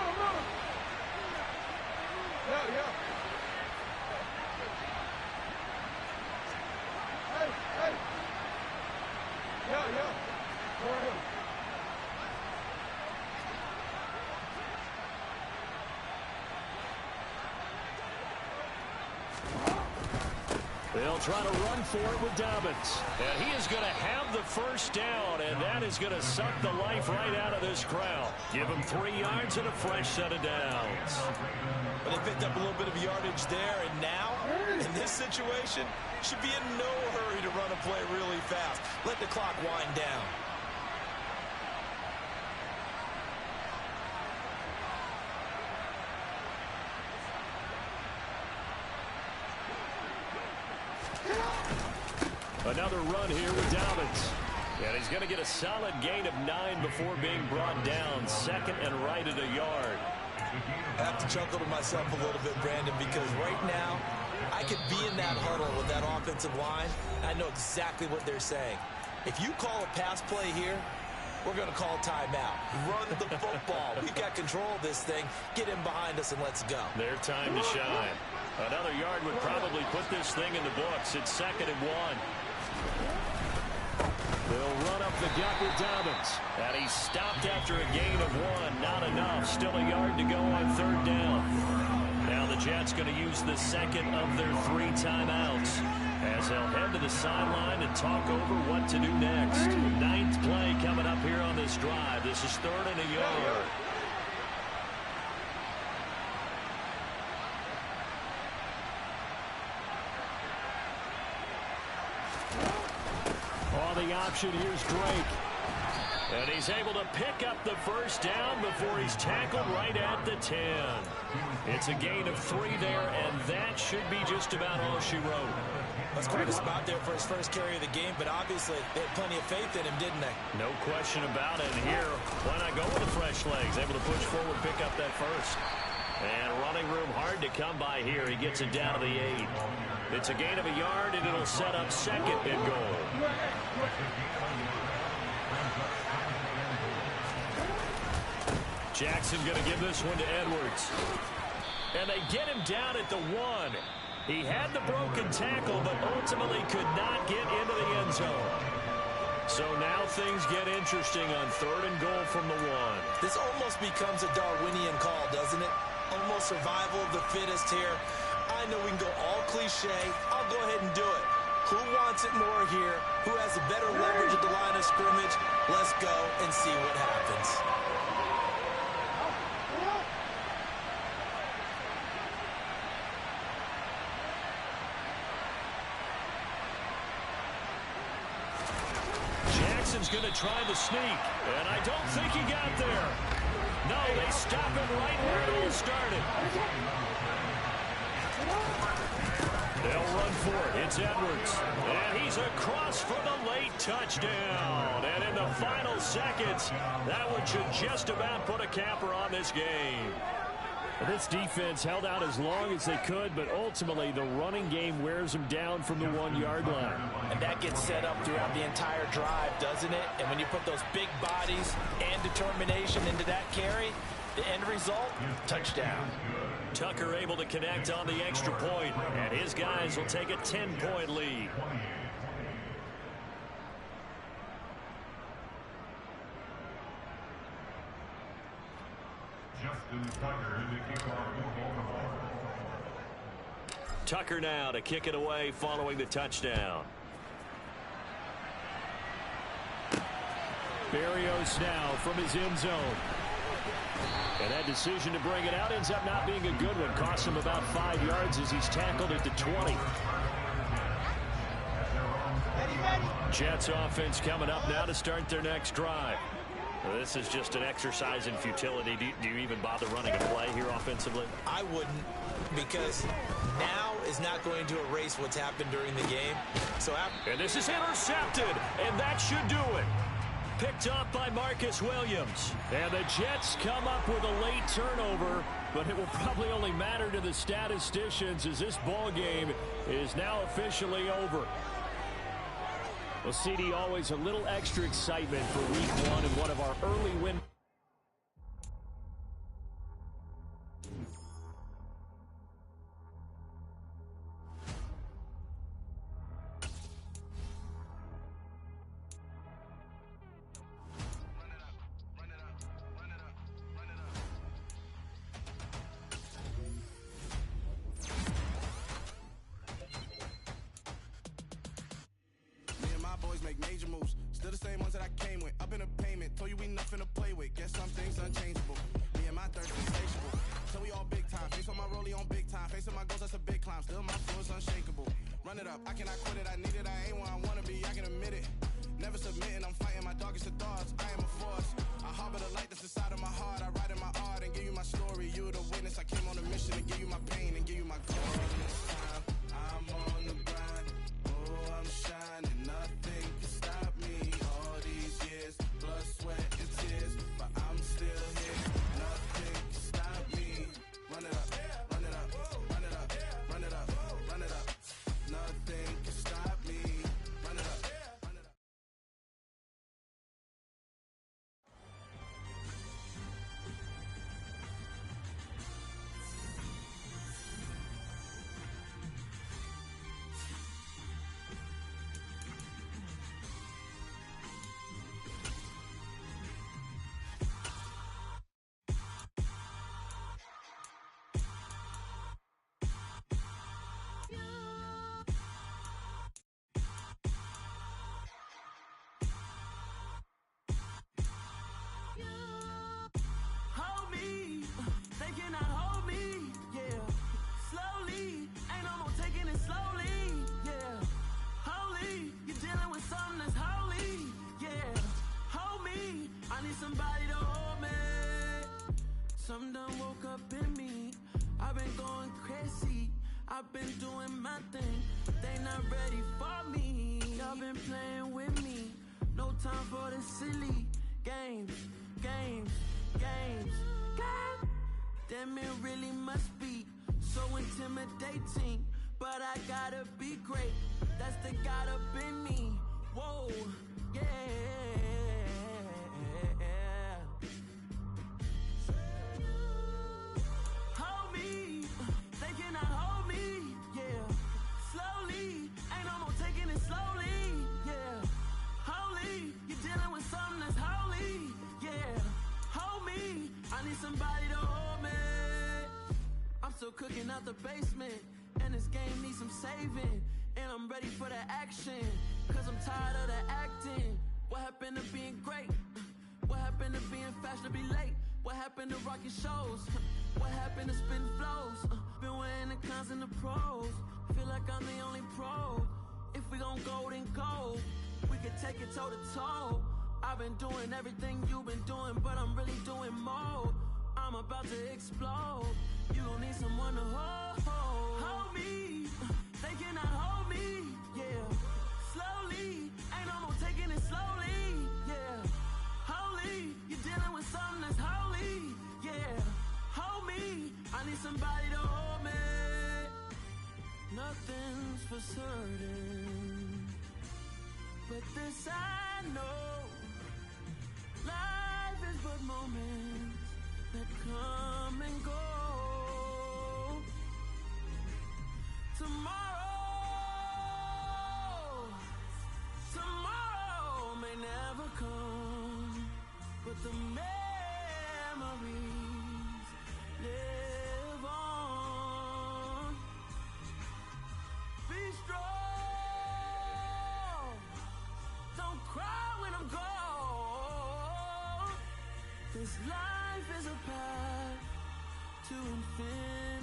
They'll try to run for it with Dobbins. And he is going to have the first down, and that is going to suck the life right out of this crowd. Give him 3 yards and a fresh set of downs. But they picked up a little bit of yardage there, and now, in this situation, should be in no hurry to run a play really fast. Let the clock wind down. Another run here with Dobbins. And he's going to get a solid gain of 9 before being brought down. 2nd and right at a yard. I have to chuckle to myself a little bit, Brandon, because right now I could be in that huddle with that offensive line. I know exactly what they're saying. If you call a pass play here, we're going to call timeout. Run the football. We've got control of this thing. Get in behind us and let's go. Their time to shine. Another yard would probably put this thing in the books. It's 2nd and 1. They'll run up the gut with Dobbins. And he's stopped after a gain of 1. Not enough. Still a yard to go on 3rd down. Now the Jets going to use the second of their 3 timeouts as they'll head to the sideline and talk over what to do next. 9th play coming up here on this drive. This is 3rd and a yard. On the option, here's Drake. And he's able to pick up the first down before he's tackled right at the 10. It's a gain of 3 there, and that should be just about all she wrote. That's quite a spot there for his first carry of the game, but obviously they had plenty of faith in him, didn't they? No question about it. And here, why not go with the fresh legs? Able to push forward, pick up that first. And running room hard to come by here. He gets it down to the 8. It's a gain of a yard, and it'll set up 2nd and goal. Jackson going to give this one to Edwards. And they get him down at the 1. He had the broken tackle, but ultimately could not get into the end zone. So now things get interesting on 3rd and goal from the 1. This almost becomes a Darwinian call, doesn't it? Almost survival of the fittest here. I know we can go all cliche. I'll go ahead and do it. Who wants it more here? Who has the better leverage at the line of scrimmage? Let's go and see what happens. going to try the sneak, and I don't think he got there. No, they stop it right where it all started. They'll run for it. It's Edwards, and he's across for the late touchdown. And in the final seconds, that one should just about put a capper on this game. This defense held out as long as they could, but ultimately the running game wears them down from the 1-yard line. And that gets set up throughout the entire drive, doesn't it? And when you put those big bodies and determination into that carry, the end result, touchdown. Tucker able to connect on the extra point, and his guys will take a 10-point lead. Tucker now to kick it away following the touchdown. Barrios now from his end zone. And that decision to bring it out ends up not being a good one. Costs him about 5 yards as he's tackled at the 20. Jets offense coming up now to start their next drive. Well, this is just an exercise in futility. Do you even bother running a play here offensively? I wouldn't, because now is not going to erase what's happened during the game. And this is intercepted, and that should do it. Picked up by Marcus Williams. And the Jets come up with a late turnover, but it will probably only matter to the statisticians as this ball game is now officially over. Well, CD, always a little extra excitement for week 1 and one of our early win. Make major moves, still the same ones that I came with. Up in a payment, told you we nothing to play with. Guess some things unchangeable. Me and my thirst insatiable. So we all big time. Face on my rollie on big time. Facing my goals, that's a big climb. Still my flow is unshakable. Run it up, I cannot quit it. I need it, I ain't where I wanna be. I can admit it. Never submitting, I'm fighting my darkest of thoughts. I am a force. I harbor the light that's inside of my heart. I write in my art and give you my story. You the witness. I came on a mission to give you my pain and give you my glory. This time, I'm on the grind. Oh, I'm shining. Nothing can stop me. All these years, blood, sweat, and tears, but I'm still here. Nothing can stop me. Run it up, run it up, run it up, run it up, run it up. Nothing can stop me. Run it up, run it up. Hold me, they cannot hold me, yeah. Slowly, ain't no more taking it slowly, yeah. Holy, you're dealing with something that's holy, yeah. Hold me, I need somebody to hold me. Something done woke up in me. I've been going crazy. I've been doing my thing. They not ready for me. Y'all been playing with me. No time for the silly games, games, games, games. Damn, it really must be so intimidating. But I gotta be great. That's the God up in me. Whoa, yeah. Hold me, they cannot hold me, yeah. Slowly, ain't no more taking it slowly, yeah. Holy, you're dealing with something that's holy, yeah. Hold me, I need somebody to hold me. I'm still cooking out the basement, and this game needs some saving. And I'm ready for the action, cause I'm tired of the acting. What happened to being great? What happened to being fashionably late? What happened to rocking shows? What happened to spitting flows? Been wearing the cons and the pros. Feel like I'm the only pro. If we gon' go, then go. We could take it toe to toe. I've been doing everything you've been doing, but I'm really doing more. I'm about to explode. You gon' need someone to hold me. They cannot hold me, yeah. Slowly, ain't no more taking it slowly, yeah. Holy, you're dealing with something that's holy, yeah. Hold me, I need somebody to hold me. Nothing's for certain, but this I know. Life is but moments that come and go. Tomorrow may never come, but the memories live on. Be strong, don't cry when I'm gone, 'cause life is a path to infinity.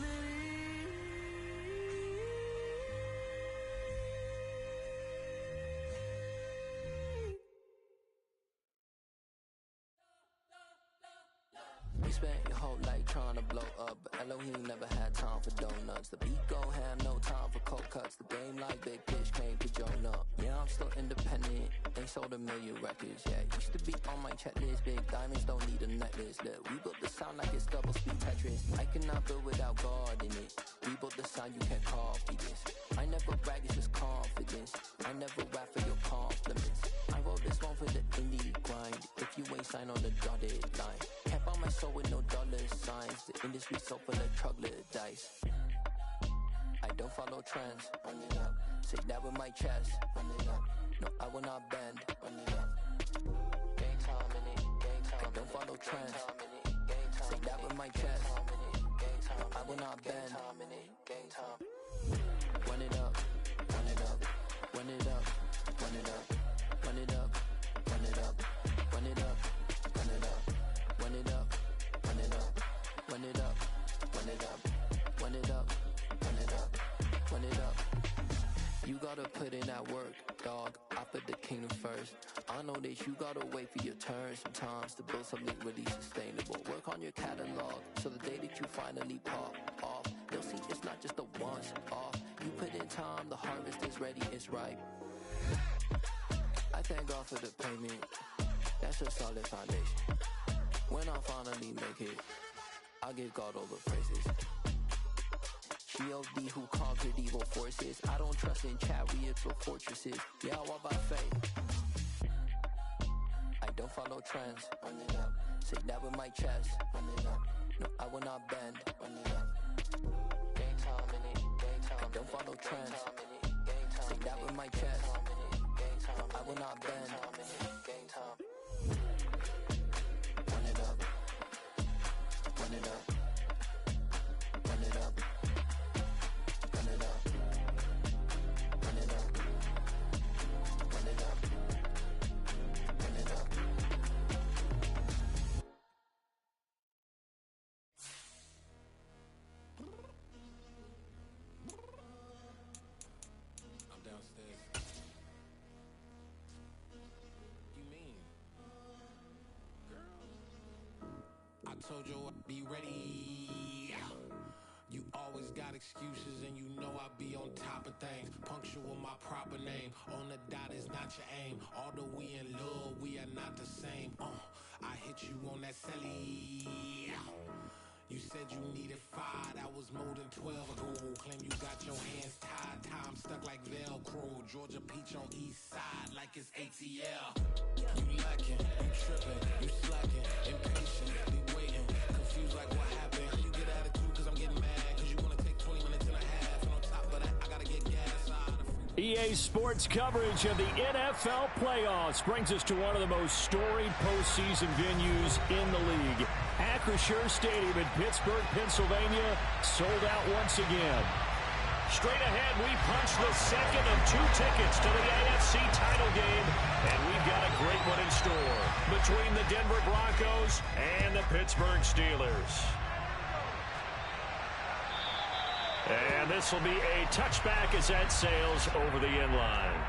You spent your whole life trying to blow up, but Elohim never had time for donuts. The beat go ham, no time for cold cuts. The game like Big Fish came to Jonah. Yeah, I'm still independent. They sold 1 million records. Yeah, used to be on my checklist. Big diamonds don't need a necklace. Look, we built the sound like it's double speed Tetris. I cannot build without God in it. We built the sound, you can't copy this. I never brag, it's just confidence. I never rap for your compliments. I wrote this one for the indie grind. If you ain't signed on the dotted line, can't buy my soul with no dollar signs. The industry so full of troglodytes. I don't follow trends. Run it up. Say that with my chest. Run it up. No, I will not bend. Run it up. Gang time in it. Gang time. I don't follow trends. Say that with my chest. No, I will not bend. Gang time. Run it up. Run it up. Run it up. Run it up. Run it up. Run it up. Run it up. Run it up. Run it up. Run it up. Run it up. Run it up. Run it up. Run it up. Run it up. You gotta put in that work, dog. I put the kingdom first. I know that you gotta wait for your turn sometimes to build something really sustainable. Work on your catalog, so the day that you finally pop off, they'll see it's not just a once off. You put in time, the harvest is ready, it's ripe. I thank God for the payment. That's a solid foundation. When I finally make it, I give God all the praises. G.O.D. who conquered evil forces. I don't trust in chariots or fortresses. Yeah, I walk by faith. I don't follow trends. Run it up. Say that with my chest. Run it up. No, I will not bend. Run it up. Game time in it. Game time. I don't follow trends. Say that with my chest. No, I will not bend. Game time. Run it up. Run it up. Run it up. Run it up. Run it up. Run it up. Run it up. I'm downstairs. You mean? Girl, I told you I'd be ready. You always got excuses and you know I be on top of things. Punctual my proper name. On the dot is not your aim. Although we in love, we are not the same. I hit you on that celly. You said you needed 5, that was more than 12 ago. Claim you got your hands tied, time stuck like Velcro. Georgia Peach on east side like it's ATL. You lacking, you tripping, you slacking, impatiently waiting, confused like what happened. You get attitude cause I'm getting mad, cause you wanna take 20 minutes and a half. And on top of that, I gotta get gas out of EA Sports coverage of the NFL playoffs brings us to one of the most storied postseason venues in the league. Acrisure Stadium in Pittsburgh, Pennsylvania, sold out once again. Straight ahead, we punch the second of 2 tickets to the AFC title game, and we've got a great one in store between the Denver Broncos and the Pittsburgh Steelers. And this will be a touchback as that sails over the end line.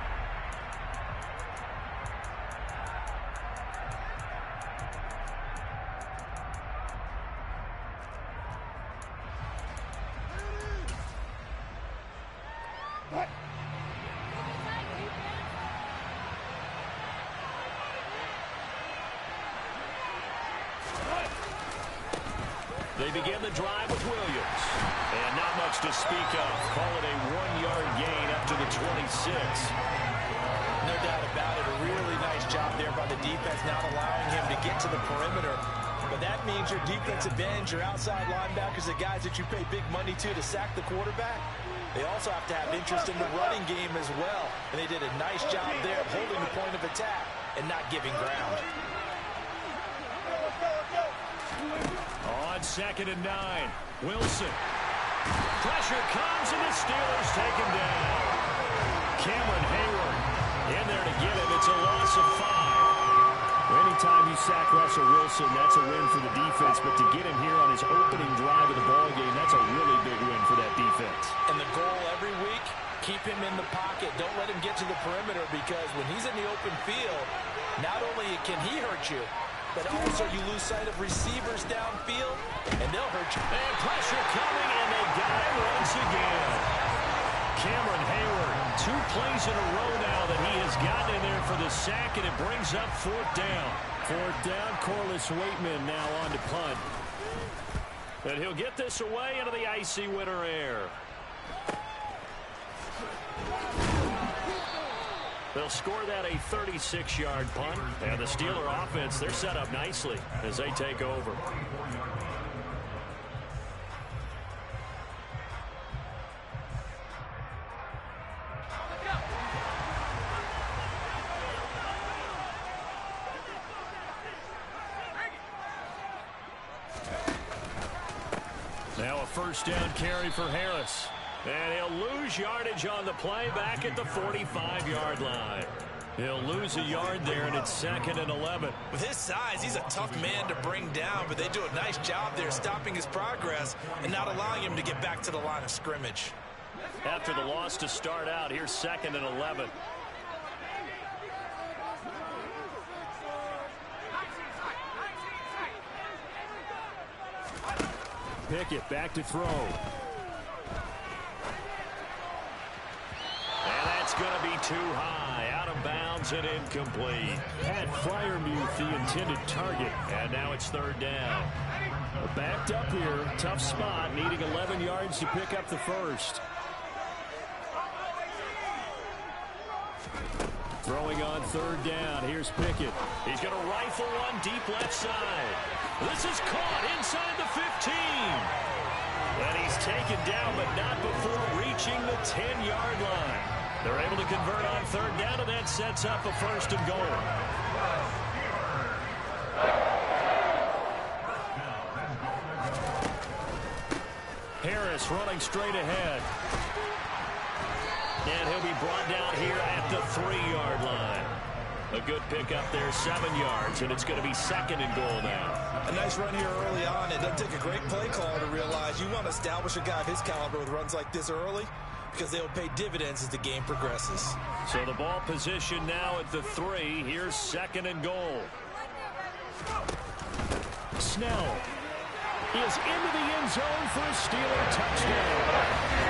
They begin the drive with Williams. And not much to speak of. Call it a 1-yard gain up to the 26. No doubt about it. A really nice job there by the defense, not allowing him to get to the perimeter. But that means your defensive ends, your outside linebackers, the guys that you pay big money to sack the quarterback, they also have to have interest in the running game as well. And they did a nice job there of holding the point of attack and not giving ground. On 2nd and 9, Wilson. Pressure comes, and the Steelers take him down. Cameron Hayward in there to get him. It's a loss of 5. Anytime you sack Russell Wilson, that's a win for the defense. But to get him here on his opening drive of the ballgame, that's a really big win for that defense. And the goal every week, keep him in the pocket. Don't let him get to the perimeter, because when he's in the open field, not only can he hurt you, but also you lose sight of receivers downfield, and they'll hurt you. And pressure coming, and they got him once again. Cameron Hayward, 2 plays in a row now that he has gotten in there for the sack, and it brings up 4th down. 4th down, Corliss Waitman now on to punt. And he'll get this away into the icy winter air. They'll score that a 36-yard punt. And the Steeler offense, they're set up nicely as they take over. Now a 1st down carry for Harris. And he'll lose yardage on the play back at the 45-yard line. He'll lose a yard there, and it's 2nd and 11. With his size, he's a tough man to bring down, but they do a nice job there stopping his progress and not allowing him to get back to the line of scrimmage. After the loss to start out, here's 2nd and 11. Pickett back to throw. And that's going to be too high. Out of bounds and incomplete. Pat Fryermuth, the intended target. And now it's 3rd down. Backed up here. Tough spot. Needing 11 yards to pick up the first. Throwing on 3rd down. Here's Pickett. He's going to rifle one deep left side. This is caught inside the 15. And he's taken down, but not before reaching the 10-yard line. They're able to convert on 3rd down, and that sets up a 1st and goal. Harris running straight ahead. And he'll be brought down here at the 3-yard line. A good pickup there, 7 yards, and it's going to be 2nd and goal now. A nice run here early on. It doesn't take a great play call to realize you want to establish a guy of his caliber with runs like this early, because they'll pay dividends as the game progresses. So the ball position now at the 3. Here's 2nd and goal. Snell is into the end zone for a Steeler touchdown.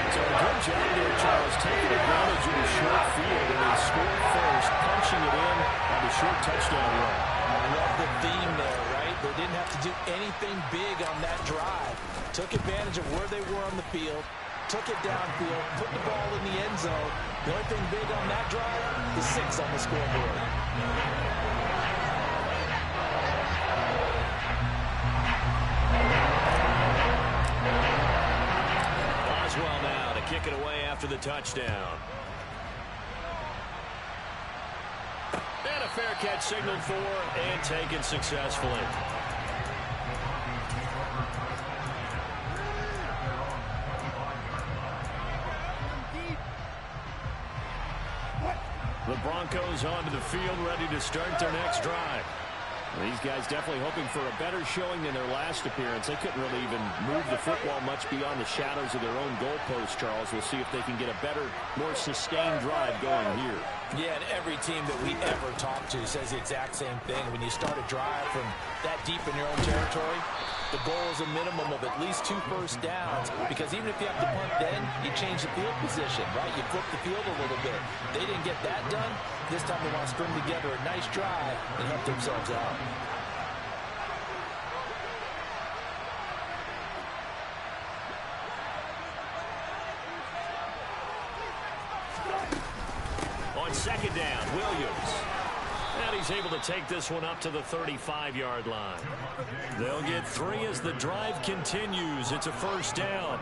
So a good job there, Charles, taking advantage of the short field, and they scored first, punching it in on the short touchdown run. I love the theme there, right? They didn't have to do anything big on that drive. Took advantage of where they were on the field, took it downfield, put the ball in the end zone. The only thing big on that drive, the 6 on the scoreboard. Boswell now to kick it away after the touchdown. And a fair catch signaled for and taken successfully. The Broncos onto the field, ready to start their next drive. These guys definitely hoping for a better showing than their last appearance. They couldn't really even move the football much beyond the shadows of their own goalpost, Charles. We'll see if they can get a better, more sustained drive going here. Yeah, and every team that we ever talk to says the exact same thing. When you start a drive from that deep in your own territory, the goal is a minimum of at least 2 first downs, because even if you have to punt then, you change the field position, right? You flip the field a little bit. They didn't get that done. This time they want to string together a nice drive and help themselves out. on second down, Williams. And he's able to take this one up to the 35-yard line. They'll get 3 as the drive continues. It's a first down.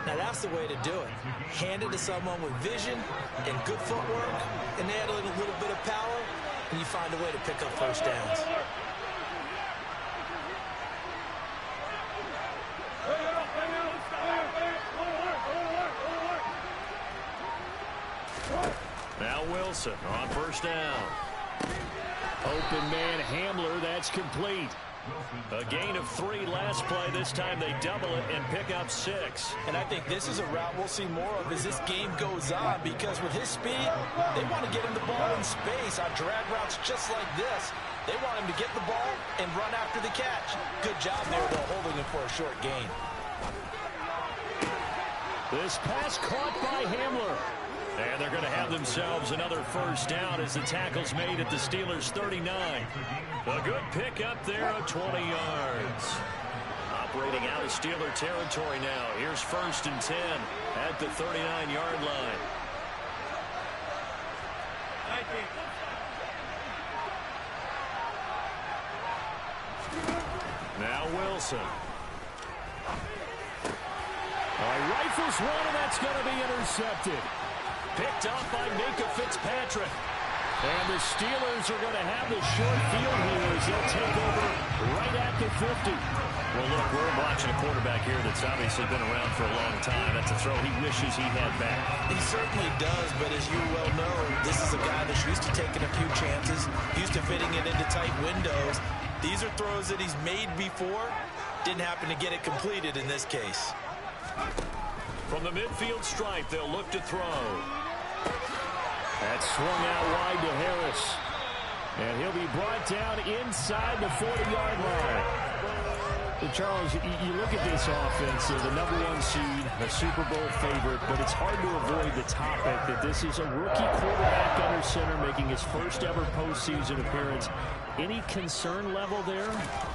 Now that's the way to do it. Hand it to someone with vision and good footwork, and add a little bit of power, and you find a way to pick up first downs. Now Wilson on first down. Open man Hamler, that's complete. A gain of 3 last play. This time they double it and pick up 6. And I think this is a route we'll see more of as this game goes on, because with his speed, they want to get him the ball in space on drag routes just like this. They want him to get the ball and run after the catch. Good job there, though, holding him for a short gain. This pass caught by Hamler. And they're going to have themselves another first down as the tackle's made at the Steelers' 39. A good pickup there of 20 yards. Operating out of Steeler territory now. Here's 1st and 10 at the 39-yard line. Now Wilson. Rifles one, and that's going to be intercepted. Picked up by Minka Fitzpatrick. And the Steelers are going to have the short field here as they'll take over right at the 50. Well, look, we're watching a quarterback here that's obviously been around for a long time. That's a throw he wishes he had back. He certainly does, but as you well know, this is a guy that's used to taking a few chances, used to fitting it into tight windows. These are throws that he's made before. Didn't happen to get it completed in this case. From the midfield stripe, they'll look to throw. That's swung out wide to Harris. And he'll be brought down inside the 40-yard line. Charles, you look at this offense, the number 1 seed, a Super Bowl favorite, but it's hard to avoid the topic that this is a rookie quarterback under center making his first ever postseason appearance. Any concern level there?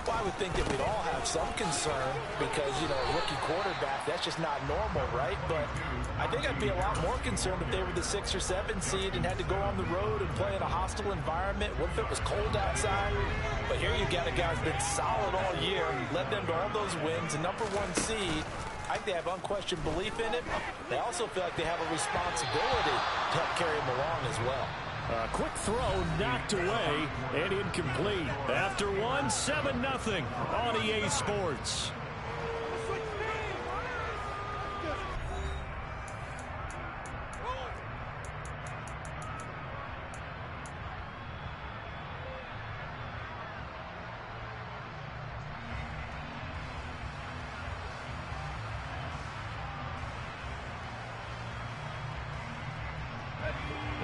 Well, I would think that we'd all have some concern because, you know, a rookie quarterback, that's just not normal, right? But I think I'd be a lot more concerned if they were the 6 or 7 seed and had to go on the road and play in a hostile environment. What if it was cold outside? But here you got a guy who's been solid all year, led them to all those wins, a number 1 seed. I think they have unquestioned belief in him. They also feel like they have a responsibility to help carry him along as well. Quick throw knocked away and incomplete. After 7-0 on EA Sports.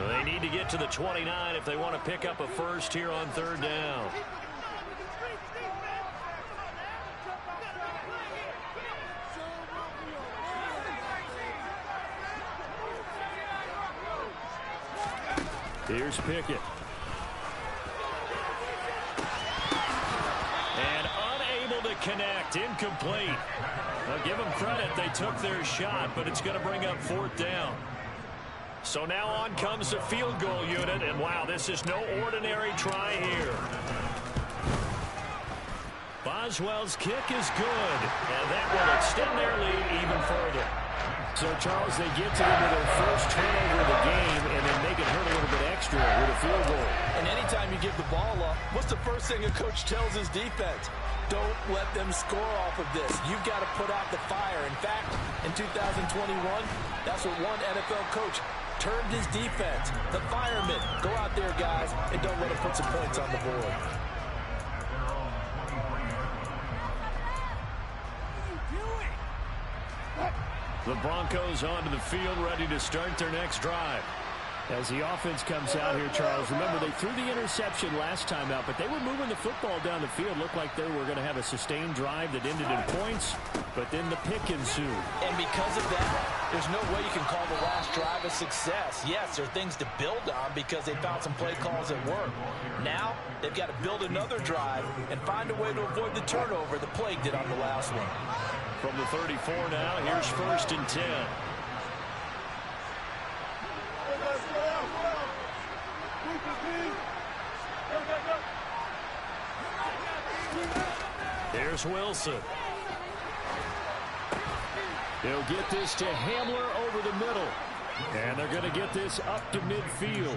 They need to get to the 29 if they want to pick up a first here on 3rd down. Here's Pickett. And unable to connect. Incomplete. Now give them credit. They took their shot, but it's going to bring up 4th down. So now on comes the field goal unit, and wow, this is no ordinary try here. Boswell's kick is good, and that will extend their lead even further. So, Charles, they get to their first turnover of the game, and then make it hurt a little bit extra with a field goal. And anytime you give the ball up, what's the first thing a coach tells his defense? Don't let them score off of this. You've got to put out the fire. In fact, in 2021, that's what one NFL coach termed his defense. The firemen. Go out there, guys, and don't let them put some points on the board. The Broncos onto the field, ready to start their next drive. As the offense comes out here, Charles, remember they threw the interception last time out, but they were moving the football down the field. Looked like they were going to have a sustained drive that ended in points, but then the pick ensued. And because of that, there's no way you can call the last drive a success. Yes, there are things to build on because they found some play calls that work. Now, they've got to build another drive and find a way to avoid the turnover the plague did on the last one. From the 34 now, here's 1st and 10. Here's Wilson. He'll get this to Hamler over the middle. And they're going to get this up to midfield.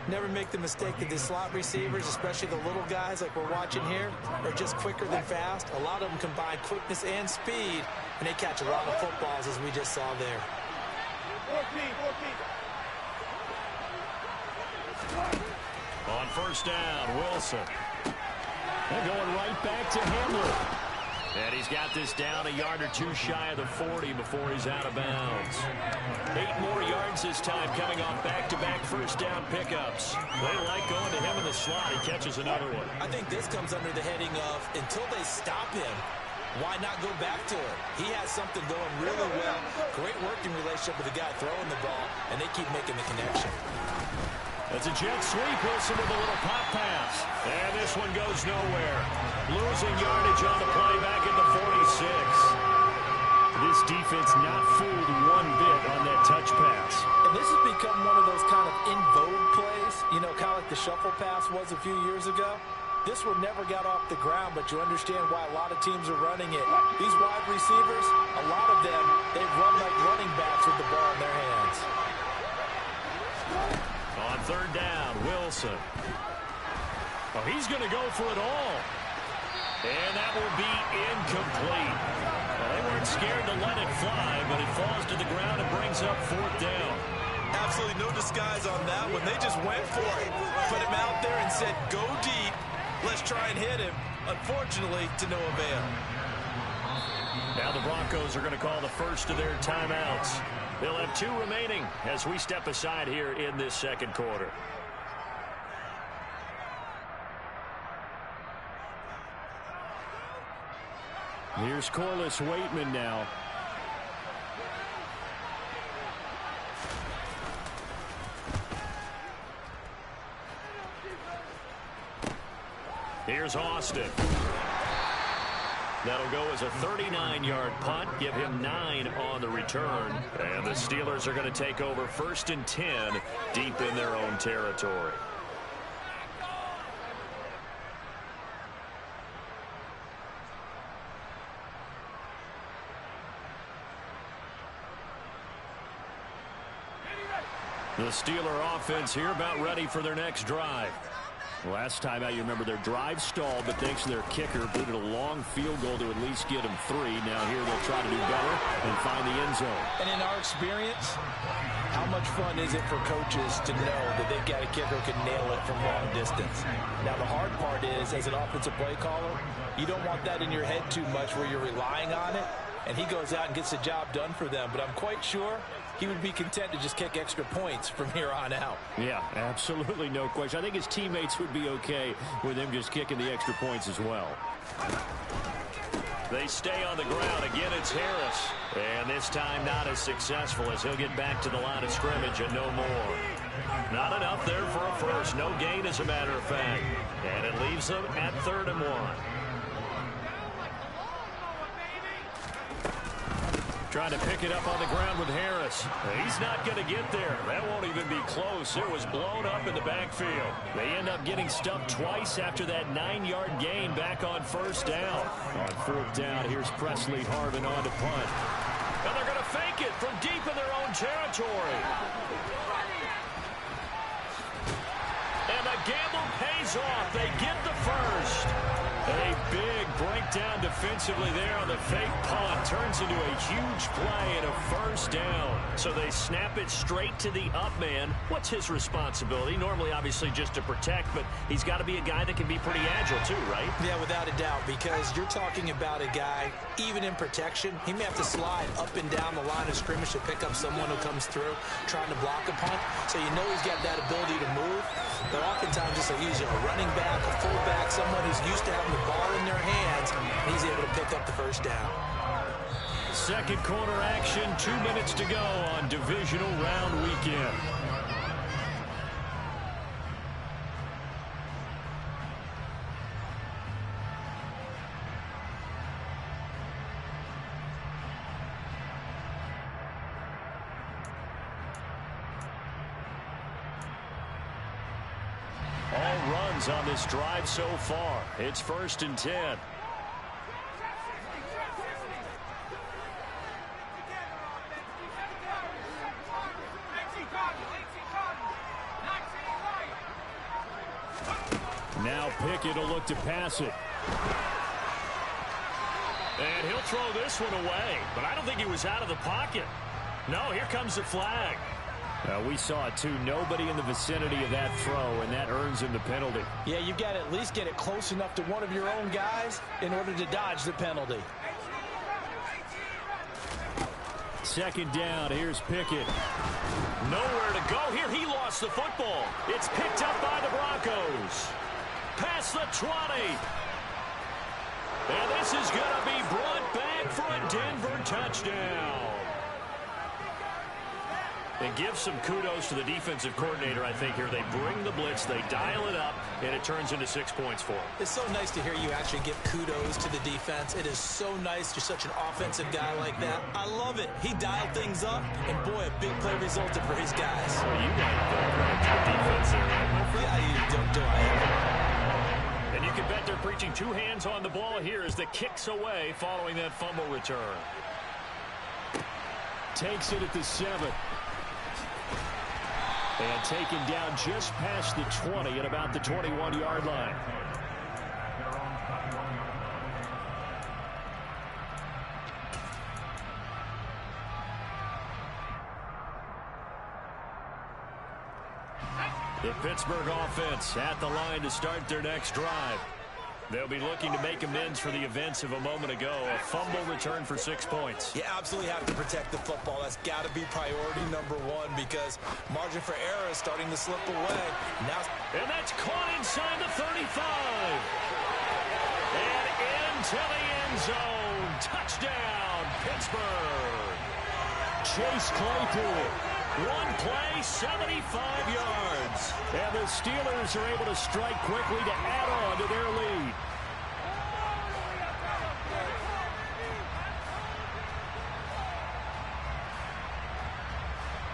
Never make the mistake that the slot receivers, especially the little guys like we're watching here, are just quicker than fast. A lot of them combine quickness and speed, and they catch a lot of footballs, as we just saw there. On first down, Wilson. They're going right back to Hamler. And he's got this down a yard or two shy of the 40 before he's out of bounds. 8 more yards this time coming off back-to-back first down pickups. They like going to him in the slot. He catches another one. I think this comes under the heading of until they stop him, why not go back to it? He has something going really well. Great working relationship with the guy throwing the ball, and they keep making the connection. That's a jet sweep. Wilson with a little pop pass. And this one goes nowhere. Losing yardage on the play back at the 46. This defense not fooled one bit on that touch pass. And this has become one of those kind of in vogue plays, you know, kind of like the shuffle pass was a few years ago. This one never got off the ground, but you understand why a lot of teams are running it. These wide receivers, a lot of them, they've run like running backs with the ball in their hands. On third down, Wilson. Oh, he's going to go for it all. And that will be incomplete. Well, they weren't scared to let it fly, but it falls to the ground and brings up fourth down. Absolutely no disguise on that one. They just went for it. Put him out there and said, go deep. Let's try and hit him. Unfortunately, to no avail. Now the Broncos are going to call the first of their timeouts. They'll have 2 remaining as we step aside here in this second quarter. Here's Corliss Waitman now. Here's Austin. That'll go as a 39-yard punt, give him 9 on the return. And the Steelers are going to take over 1st and 10 deep in their own territory. The Steeler offense here about ready for their next drive. Last time out, you remember their drive stalled, but thanks to their kicker, booted a long field goal to at least get them 3. Now here they'll try to do better and find the end zone. And in our experience, how much fun is it for coaches to know that they've got a kicker who can nail it from long distance? Now, the hard part is, as an offensive play caller, you don't want that in your head too much where you're relying on it, and he goes out and gets the job done for them. But I'm quite sure he would be content to just kick extra points from here on out. Yeah, absolutely no question. I think his teammates would be okay with him just kicking the extra points as well. They stay on the ground. Again, it's Harris. And this time not as successful as he'll get back to the line of scrimmage and no more. Not enough there for a first. No gain, as a matter of fact. And it leaves them at 3rd and 1. Trying to pick it up on the ground with Harris. He's not going to get there. That won't even be close. It was blown up in the backfield. They end up getting stuffed twice after that 9-yard gain back on first down. On 4th down, here's Presley Harvin on to punt. And they're going to fake it from deep in their own territory. And the gamble pays off. They get the first. A big breakdown defensively there on the fake punt. Turns into a huge play and a first down. So they snap it straight to the up man. What's his responsibility? Normally, obviously, just to protect, but he's got to be a guy that can be pretty agile too, right? Yeah, without a doubt, because you're talking about a guy, even in protection, he may have to slide up and down the line of scrimmage to pick up someone who comes through trying to block a punt. So you know he's got that ability to move. But oftentimes, just a running back, a fullback, someone who's used to having the ball in their hands, and he's able to pick up the first down. Second quarter action, 2 minutes to go on divisional round weekend. All runs on this drive so far. It's 1st and 10. Now Pickett will look to pass it. And he'll throw this one away. But I don't think he was out of the pocket. No, here comes the flag. We saw it too. Nobody in the vicinity of that throw, and that earns him the penalty. Yeah, you've got to at least get it close enough to one of your own guys in order to dodge the penalty. 2nd down. Here's Pickett. Nowhere to go here. He lost the football. It's picked up by the Broncos. Past the 20. And this is going to be brought back for a Denver touchdown. And give some kudos to the defensive coordinator, I think, here. They bring the blitz, they dial it up, and it turns into 6 points for them. It's so nice to hear you actually give kudos to the defense. It is so nice. You're such an offensive guy like that. I love it. He dialed things up, and boy, a big play resulted for his guys. Well, you like the credit to the defense there, right, my friend? Yeah, you don't do it. And you can bet they're preaching 2 hands on the ball here as the kick's away following that fumble return. Takes it at the 7. And taken down just past the 20 at about the 21-yard line. The Pittsburgh offense at the line to start their next drive. They'll be looking to make amends for the events of a moment ago. A fumble return for 6 points. You absolutely have to protect the football. That's got to be priority number 1 because margin for error is starting to slip away. Now, and that's caught inside the 35. And into the end zone. Touchdown, Pittsburgh. Chase Claypool. 1 play, 75 yards. And the Steelers are able to strike quickly to add on to their lead.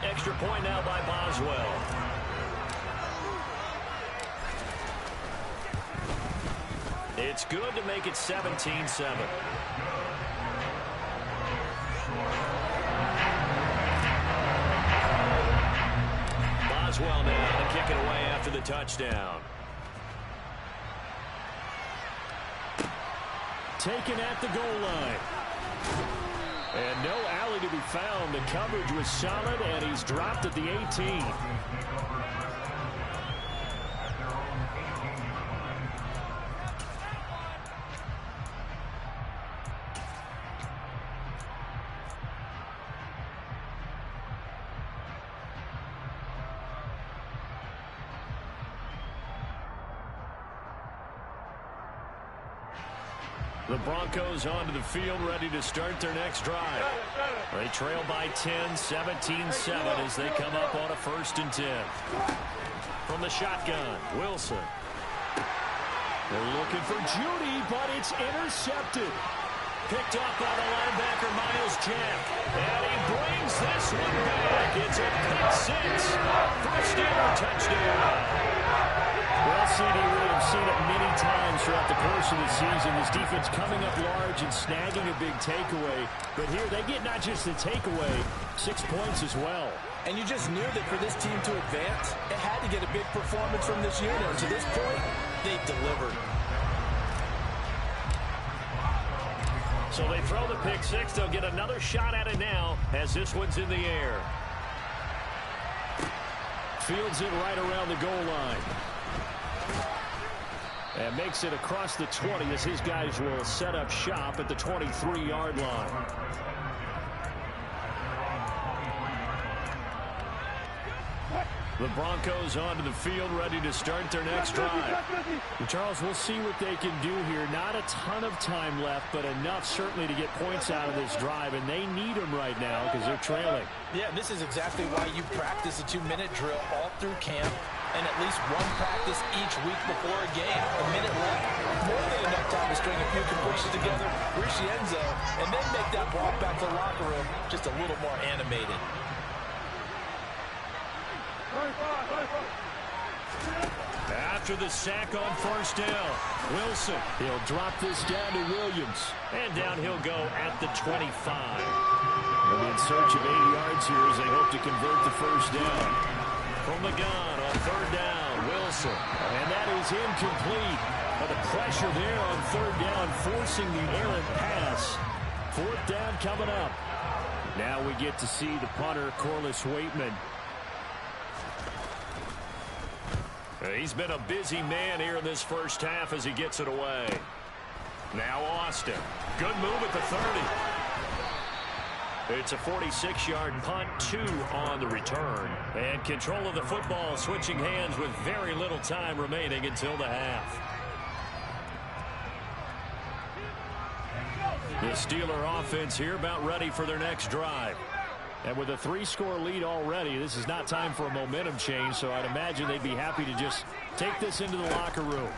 Extra point now by Boswell. It's good to make it 17-7. Boswell now to kick it away after the touchdown. Taken at the goal line. And no alley to be found. The coverage was solid, and he's dropped at the 18. The Broncos onto the field, ready to start their next drive. They trail by 10, 17-7 as they come up on a 1st and 10. From the shotgun, Wilson. They're looking for Judy, but it's intercepted. Picked up by the linebacker, Miles Jack. And he brings this one back. It's a pick 6 for a Steeler touchdown. Well, CD, we have seen it many times throughout the course of the season. This defense coming up large and snagging a big takeaway. But here, they get not just the takeaway, 6 points as well. And you just knew that for this team to advance, it had to get a big performance from this unit. And to this point, they've delivered. So they throw the pick 6. They'll get another shot at it now as this one's in the air. Fields it right around the goal line. And makes it across the 20 as his guys will set up shop at the 23-yard line. The Broncos onto the field, ready to start their next drive. And Charles, we'll see what they can do here. Not a ton of time left, but enough certainly to get points out of this drive, and they need them right now because they're trailing. Yeah, this is exactly why you practice a 2-minute drill all through camp and at least one practice each week before a game. A minute left, more than enough time to string a few completions together, reach the end zone, and then make that walk back to the locker room just a little more animated. After the sack on first down, Wilson. He'll drop this down to Williams. And down he'll go at the 25. They'll be in search of 80 yards here as they hope to convert the first down. From the gun on third down, Wilson. And that is incomplete. But the pressure there on third down forcing the errant pass. Fourth down coming up. Now we get to see the punter, Corliss Waitman. He's been a busy man here in this first half as he gets it away. Now Austin. Good move at the 30. It's a 46-yard punt, 2 on the return. And control of the football switching hands with very little time remaining until the half. The Steeler offense here about ready for their next drive. And with a 3-score lead already, this is not time for a momentum change, so I'd imagine they'd be happy to just take this into the locker room.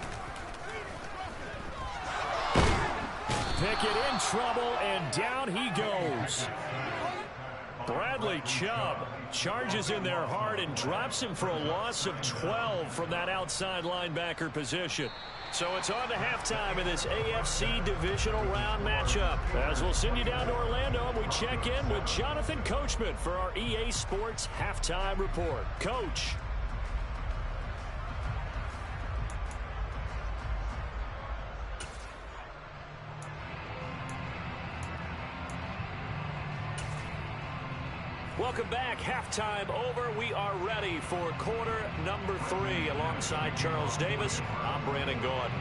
Pickett in trouble, and down he goes. Bradley Chubb charges in there hard and drops him for a loss of 12 from that outside linebacker position. So it's on to halftime in this AFC divisional round matchup. As we'll send you down to Orlando, and we check in with Jonathan Coachman for our EA Sports Halftime Report. Coach. Welcome back. Halftime over. We are ready for quarter number 3. Alongside Charles Davis, I'm Brandon Gordon.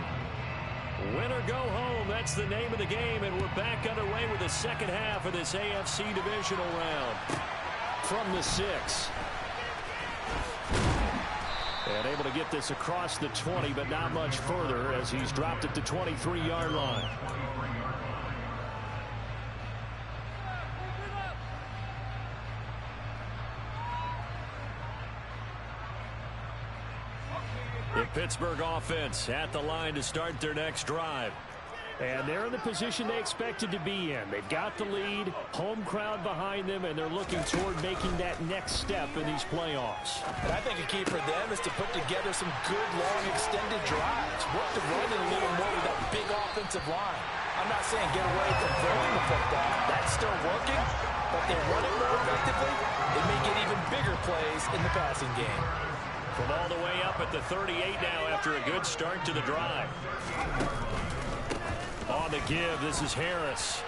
Win or go home, that's the name of the game, and we're back underway with the second half of this AFC divisional round. From the 6. And able to get this across the 20, but not much further as he's dropped at the 23-yard line. The Pittsburgh offense at the line to start their next drive. And they're in the position they expected to be in. They've got the lead, home crowd behind them, and they're looking toward making that next step in these playoffs. And I think a key for them is to put together some good, long, extended drives. Work the run in a little more with that big offensive line. I'm not saying get away from throwing the football. That's still working, but they run it more effectively. They may get even bigger plays in the passing game. From all the way up at the 38 now after a good start to the drive. On the give, this is Harris.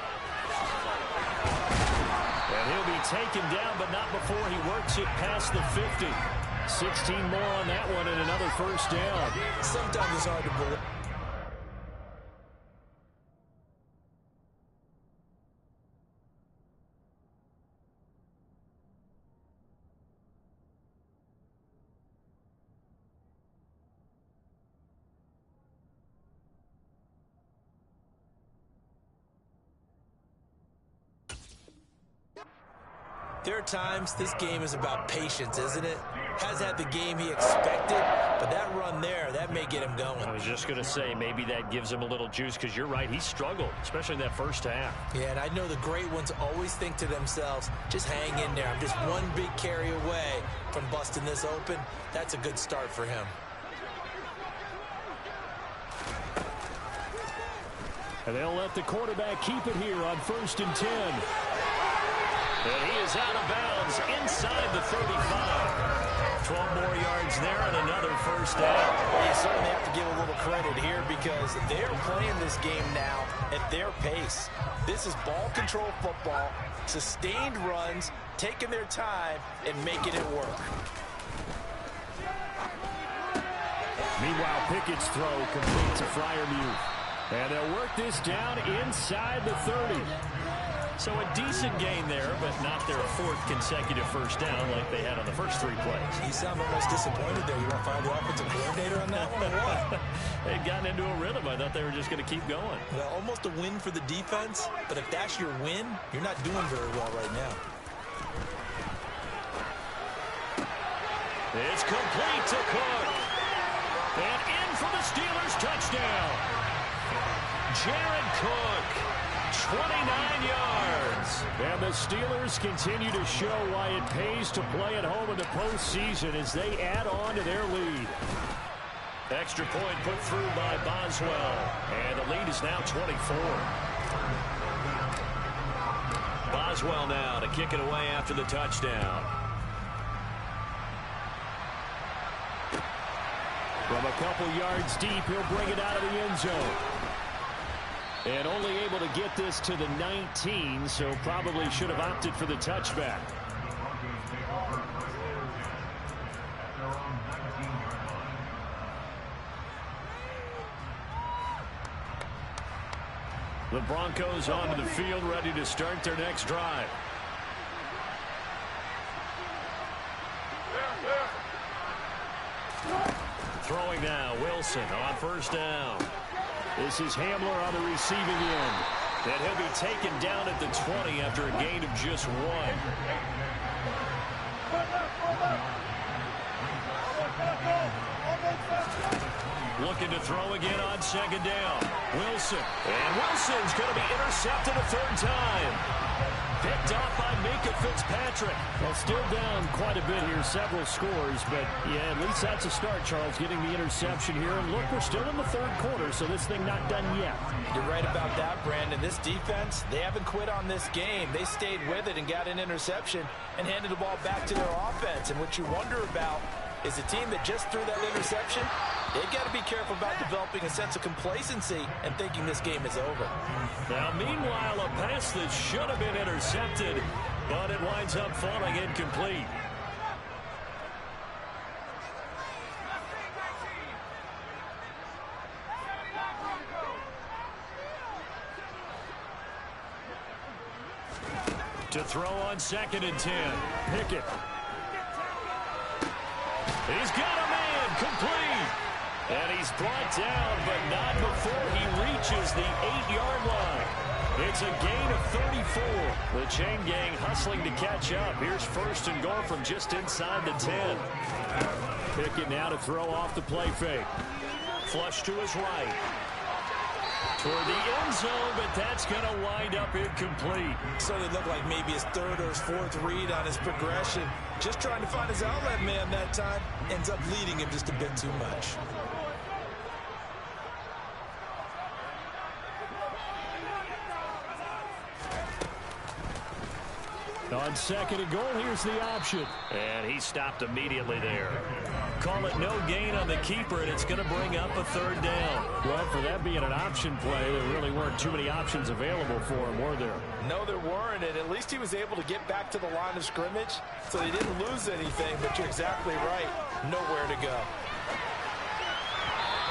And he'll be taken down, but not before he works it past the 50. 16 more on that one and another first down. Sometimes it's hard to believe. There are times this game is about patience, isn't it? Has had the game he expected, but that run there, that may get him going. I was just going to say, maybe that gives him a little juice, because you're right, he struggled, especially in that first half. Yeah, and I know the great ones always think to themselves, just hang in there. I'm just one big carry away from busting this open. That's a good start for him. And they'll let the quarterback keep it here on 1st and 10. And he is out of bounds inside the 35. 12 more yards there and another first down. Well, you certainly have to give a little credit here because they're playing this game now at their pace. This is ball control football, sustained runs, taking their time, and making it work. Meanwhile, Pickett's throw complete to Freiermuth. And they'll work this down inside the 30. So a decent gain there, but not their 4th consecutive first down like they had on the first 3 plays. You sound almost disappointed there. You want to fire the offensive coordinator on that one or what? They'd gotten into a rhythm. I thought they were just going to keep going. Well, almost a win for the defense, but if that's your win, you're not doing very well right now. It's complete to Cook. And in for the Steelers touchdown. Jared Cook. 29 yards. And the Steelers continue to show why it pays to play at home in the postseason as they add on to their lead. Extra point put through by Boswell. And the lead is now 24. Boswell now to kick it away after the touchdown. From a couple yards deep, he'll bring it out of the end zone. And only able to get this to the 19, so probably should have opted for the touchback. The Broncos onto the field, ready to start their next drive. Throwing now, Wilson on first down. This is Hamler on the receiving end. And he'll be taken down at the 20 after a gain of just 1. Looking to throw again on second down. Wilson. And Wilson's going to be intercepted a third time. Picked off by Minka Fitzpatrick. Well, still down quite a bit here, several scores, but yeah, at least that's a start, Charles, getting the interception here. And look, we're still in the third quarter, so this thing not done yet. You're right about that, Brandon. This defense, they haven't quit on this game. They stayed with it and got an interception and handed the ball back to their offense. And what you wonder about is a team that just threw that interception, they've got to be careful about developing a sense of complacency and thinking this game is over. Now, meanwhile, a pass that should have been intercepted, but it winds up falling incomplete. To throw on 2nd and 10. Pickett. He's got a man complete. And he's brought down, but not before he reaches the 8-yard line. It's a gain of 34. The chain gang hustling to catch up. Here's 1st and goal from just inside the 10. Pickett now to throw off the play fake. Flush to his right. Toward the end zone, but that's going to wind up incomplete. So it looked like maybe his 3rd or his 4th read on his progression. Just trying to find his outlet man that time. Ends up leading him just a bit too much. On 2nd and goal, here's the option. And he stopped immediately there. Call it no gain on the keeper, and it's going to bring up a 3rd down. Well, for that being an option play, there really weren't too many options available for him, were there? No, there weren't, and at least he was able to get back to the line of scrimmage, so he didn't lose anything, but you're exactly right. Nowhere to go.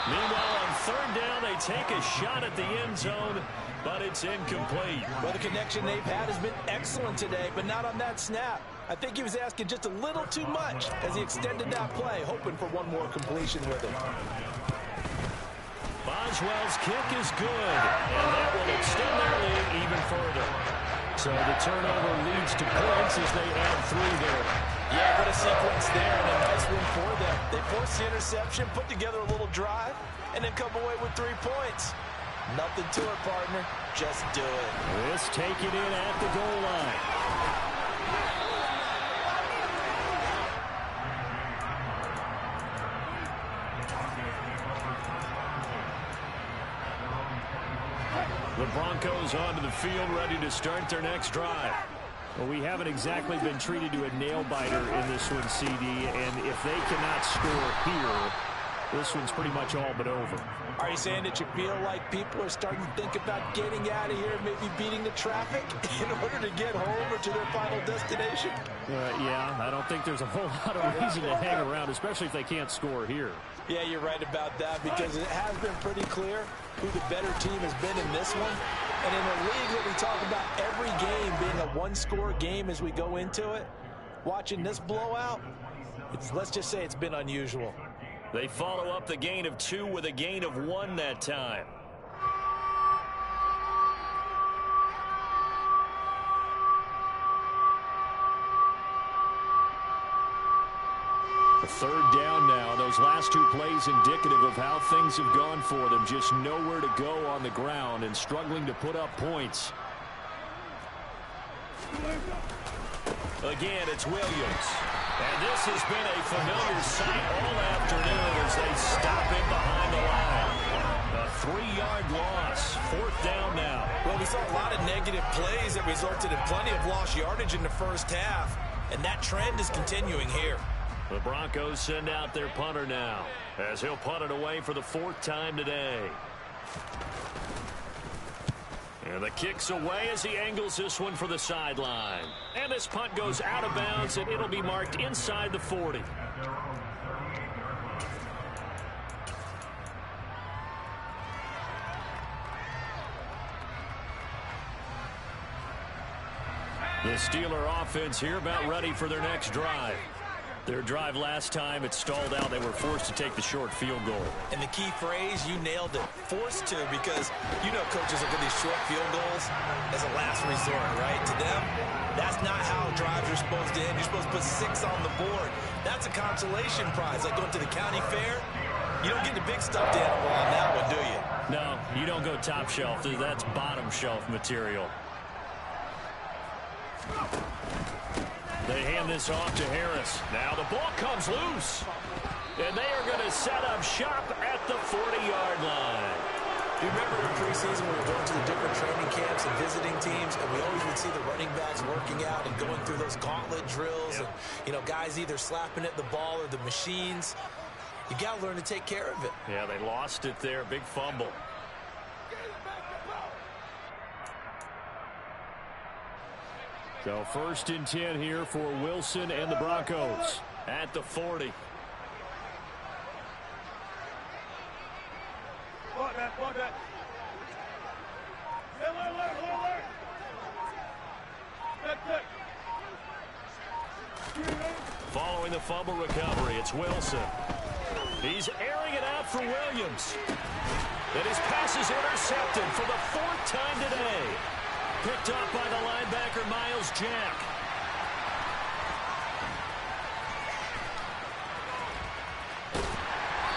Meanwhile, on 3rd down, they take a shot at the end zone, but it's incomplete. Well, the connection they've had has been excellent today, but not on that snap. I think he was asking just a little too much as he extended that play, hoping for one more completion with it. Boswell's kick is good, and that will extend their lead even further. So the turnover leads to points as they add 3 there. Yeah, what a sequence there, and a nice win for them. They forced the interception, put together a little drive, and then come away with 3 points. Nothing to it, partner. Just do it. This taken in at the goal line. The Broncos onto the field, ready to start their next drive. Well, we haven't exactly been treated to a nail-biter in this one, CD, and if they cannot score here, this one's pretty much all but over. Are you saying that you feel like people are starting to think about getting out of here, maybe beating the traffic in order to get home or to their final destination? Yeah, I don't think there's a whole lot of reason to hang around, especially if they can't score here. Yeah, you're right about that, because it has been pretty clear who the better team has been in this one. And in a league that we talk about every game being a one-score game as we go into it, watching this blowout, let's just say it's been unusual. They follow up the gain of 2 with a gain of 1 that time. A 3rd down now. Those last 2 plays indicative of how things have gone for them. Just nowhere to go on the ground and struggling to put up points. Again, it's Williams. And this has been a familiar sight all afternoon as they stop it behind the line. A 3-yard loss. 4th down now. Well, we saw a lot of negative plays that resulted in plenty of lost yardage in the first half, and that trend is continuing here. The Broncos send out their punter now as he'll punt it away for the 4th time today. And the kick's away as he angles this one for the sideline. And this punt goes out of bounds, and it'll be marked inside the 40. The Steeler offense here about ready for their next drive. Their drive last time, it stalled out. They were forced to take the short field goal. And the key phrase, you nailed it, forced to, because you know coaches look at these short field goals as a last resort, right? To them, that's not how drives are supposed to end. You're supposed to put 6 on the board. That's a consolation prize, like going to the county fair. You don't get the big stuffed animal on that one, do you? No, you don't go top shelf. That's bottom shelf material. They hand this off to Harris. Now the ball comes loose. And they are going to set up shop at the 40-yard line. Do you remember in preseason when we were going to the different training camps and visiting teams, and we always would see the running backs working out and going through those gauntlet drills, and, you know, guys either slapping at the ball or the machines. You got to learn to take care of it. Yeah, they lost it there. Big fumble. So 1st and 10 here for Wilson and the Broncos at the 40. Following the fumble recovery, it's Wilson. He's airing it out for Williams. And his pass is intercepted for the 4th time today. Picked up by the linebacker, Miles Jack.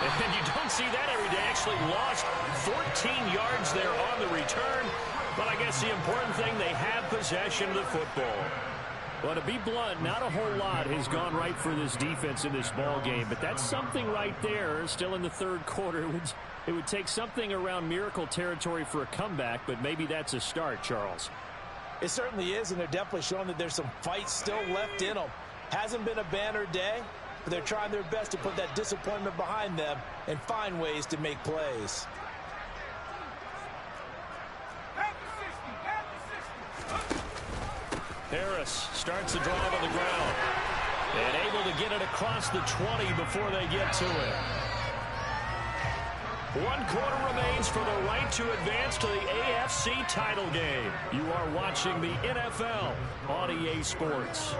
And you don't see that every day. Actually lost 14 yards there on the return. But I guess the important thing, they have possession of the football. Well, to be blunt, not a whole lot has gone right for this defense in this ball game. But that's something right there. Still in the 3rd quarter. It would take something around miracle territory for a comeback, but maybe that's a start, Charles. It certainly is, and they're definitely showing that there's some fight still left in them. Hasn't been a banner day, but they're trying their best to put that disappointment behind them and find ways to make plays. Harris starts the drive on the ground and able to get it across the 20 before they get to it. 1 quarter remains for the right to advance to the AFC title game. You are watching the NFL on EA Sports.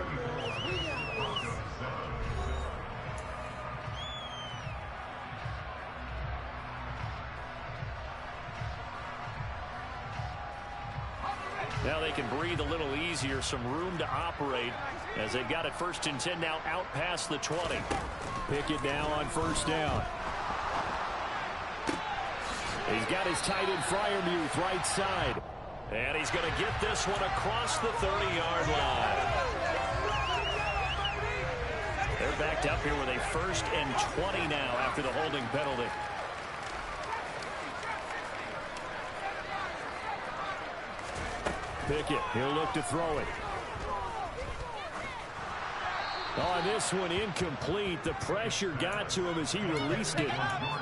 Now they can breathe a little easier, some room to operate as they've got it 1st and 10 now out past the 20. Pickett now on 1st down. He's got his tight end Freiermuth right side. And he's going to get this one across the 30-yard line. They're backed up here with a 1st and 20 now after the holding penalty. Pickett, he'll look to throw it. On this one, incomplete. The pressure got to him as he released it.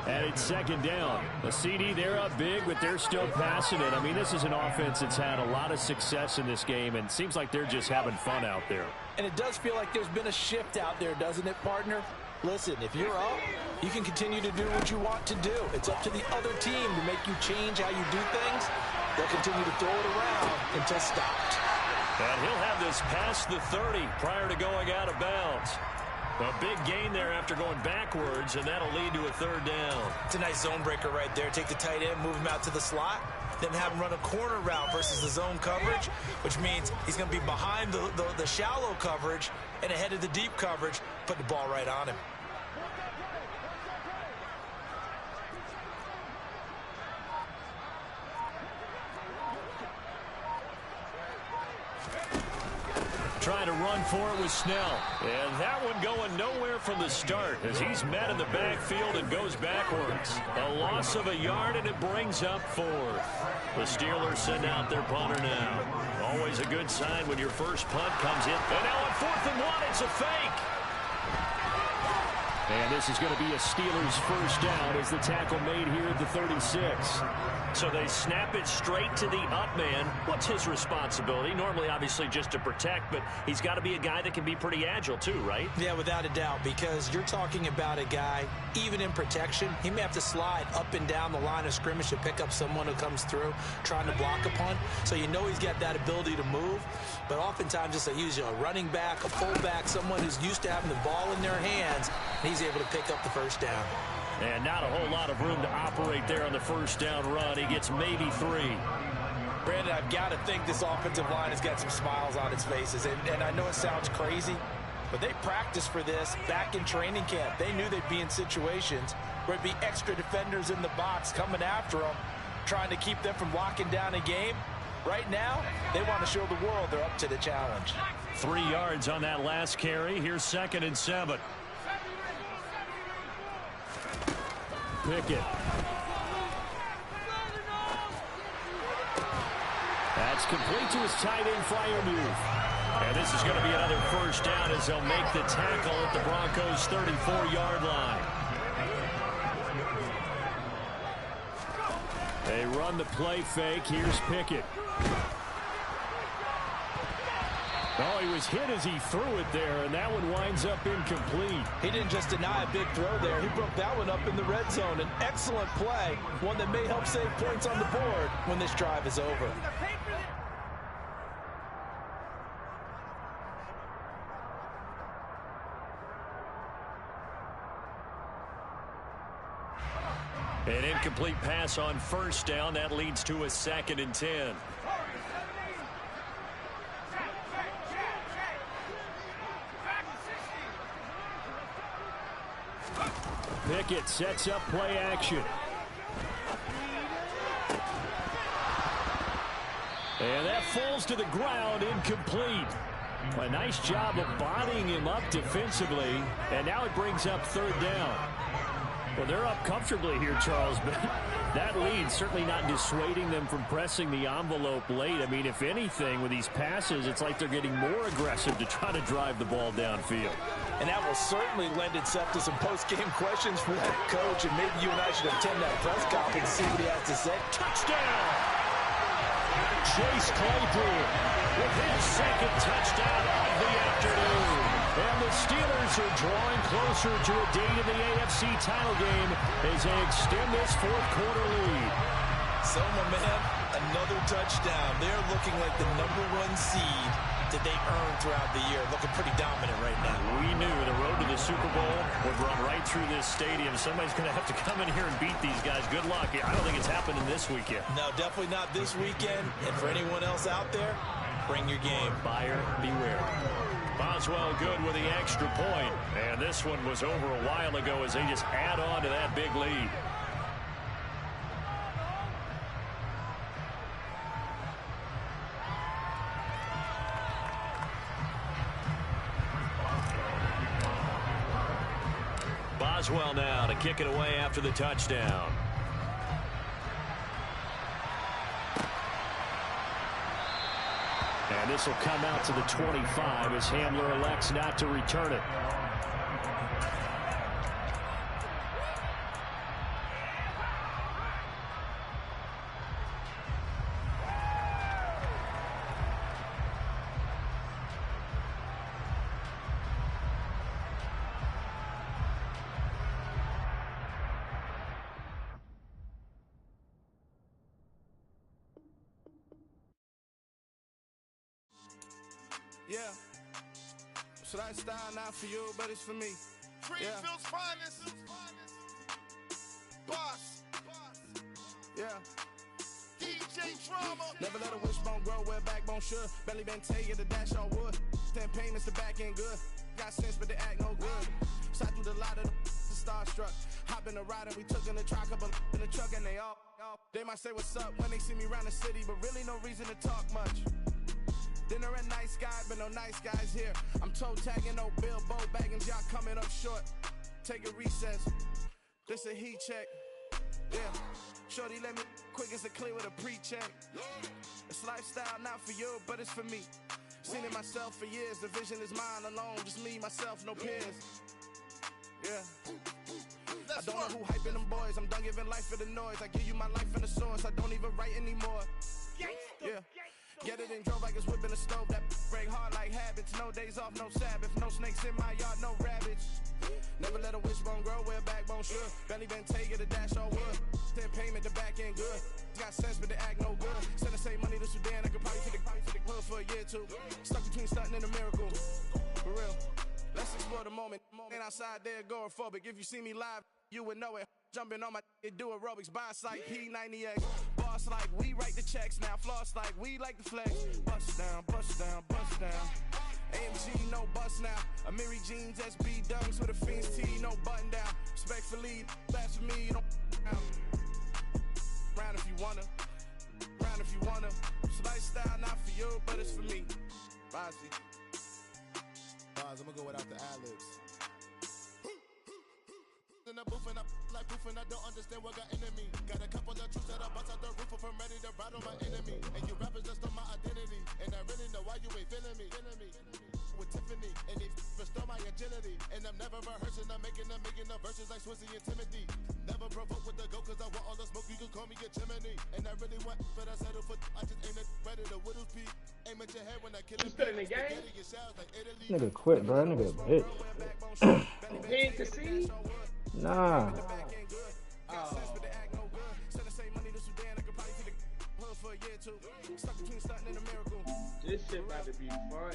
And it's 2nd down. The CD, they're up big, but they're still passing it. I mean, this is an offense that's had a lot of success in this game, and it seems like they're just having fun out there. And it does feel like there's been a shift out there, doesn't it, partner? Listen, if you're up, you can continue to do what you want to do. It's up to the other team to make you change how you do things. They'll continue to throw it around until stopped. And he'll have this past the 30 prior to going out of bounds. A big gain there after going backwards, and that'll lead to a 3rd down. It's a nice zone breaker right there. Take the tight end, move him out to the slot, then have him run a corner route versus the zone coverage, which means he's going to be behind the shallow coverage and ahead of the deep coverage, put the ball right on him. trying to run for it with Snell. And that one going nowhere from the start as he's met in the backfield and goes backwards. A loss of a yard, and it brings up 4th. The Steelers send out their punter now. Always a good sign when your first punt comes in. And now on 4th and 1, it's a fake. And this is going to be a Steelers first down as the tackle made here at the 36. So they snap it straight to the up man. What's his responsibility? Normally, obviously, just to protect, but he's got to be a guy that can be pretty agile too, right? Yeah, without a doubt, because you're talking about a guy, even in protection, he may have to slide up and down the line of scrimmage to pick up someone who comes through trying to block a punt. So you know he's got that ability to move, but oftentimes it's like he's a running back, a fullback, someone who's used to having the ball in their hands, and he's able to pick up the first down. And not a whole lot of room to operate there on the first down run. He gets maybe 3. Brandon, I've got to think this offensive line has got some smiles on its faces. And I know it sounds crazy, but they practiced for this back in training camp. They knew they'd be in situations where it'd be extra defenders in the box coming after them, trying to keep them from locking down a game. Right now, they want to show the world they're up to the challenge. 3 yards on that last carry. Here's 2nd and 7. Pickett. That's complete to his tight end Freiermuth. And this is going to be another first down as they'll make the tackle at the Broncos' 34-yard line. They run the play fake. Here's Pickett. Oh, he was hit as he threw it there, and that one winds up incomplete. He didn't just deny a big throw there. He broke that one up in the red zone. An excellent play, one that may help save points on the board when this drive is over. An incomplete pass on first down. That leads to a 2nd and 10. Pickett sets up play action. And that falls to the ground, incomplete. A nice job of bodying him up defensively. And now it brings up 3rd down. Well, they're up comfortably here, Charles, but that lead certainly not dissuading them from pressing the envelope late. I mean, if anything, with these passes, it's like they're getting more aggressive to try to drive the ball downfield. And that will certainly lend itself to some post-game questions for that coach, and maybe you and I should attend that press conference and see what he has to say. Touchdown! Chase Claypool with his 2nd touchdown of the afternoon. And the Steelers are drawing closer to a date in the AFC title game as they extend this 4th quarter lead. So, my man, another touchdown. They're looking like the #1 seed that they earned throughout the year. Looking pretty dominant right now. We knew the road to the Super Bowl would run right through this stadium. Somebody's going to have to come in here and beat these guys. Good luck. I don't think it's happening this weekend. No, definitely not this weekend. And for anyone else out there, bring your game. Buyer beware. Boswell good with the extra point. And this one was over a while ago as they just add on to that big lead. Boswell now to kick it away after the touchdown. And this will come out to the 25 as Hamler elects not to return it. Yeah. So that style not for you, but it's for me. Greenfield's finest. Boss. Yeah. DJ Drama. Never let a wishbone grow where backbone should. Belly been tell you the dash on wood. 10 payments, the back end good. Got sense, but they act no good. Sat through the lot of the starstruck. Hop in the ride and we took in the truck, couple in the truck, and they all. They might say what's up when they see me around the city, but really no reason to talk much. Dinner at night. nice guy, but no nice guys here. I'm toe tagging, no Bilbo Baggins, y'all coming up short. Take a recess. This a heat check. Yeah. Shorty let me quick as a clear with a pre-check. It's lifestyle not for you, but it's for me. Seen it myself for years. The vision is mine alone. Just me, myself, no peers. Yeah. I don't know who hyping them boys. I'm done giving life for the noise. I give you my life in the source. I don't even write anymore. Yeah. Get it and drove like it's whipping the stove. That break hard like habits. No days off, no Sabbath. No snakes in my yard, no rabbits. Never let a wishbone grow where a backbone should. Barely been taking a dash all wood. Then payment, the back end good. Got sense, but they act no good. Send the same money to Sudan. I could probably take the hood for a year or two. Stuck between stunting and a miracle. For real. Let's explore the moment. Ain't outside there agoraphobic. If you see me live, you would know it. Jumping on my do aerobics. Boss like P90X. Boss like we write the checks now. Floss like we like the flex. Bust down, bust down, bust down. AMG, no bust now. Amiri jeans, SB dunks with a Fiends T, no button down. Respectfully, that's for me, don't down. Round if you wanna. Round if you wanna. It's lifestyle, not for you, but it's for me. Bossy. I'm gonna go without the ad-libs. In the booth and I like proof and I don't understand what got into me. Got a couple of truths that I bust out the roof of. I'm ready to battle my enemy. And you rappers just on my identity. And I really know why you ain't feeling me. With Tiffany and they restore my agility. And I'm never rehearsing. I'm making the verses like Swizzy and Timothy. Never provoke with the go cause I want all the smoke. You can call me a chimney. And I really want, but I settle for. I just aim it ready to Whittles Peak. Aim at your head when I kill it. Still in the game? Nigga quit, bro. Nigga bitch. He ain't concede? Nah. Oh. This shit about to be fun.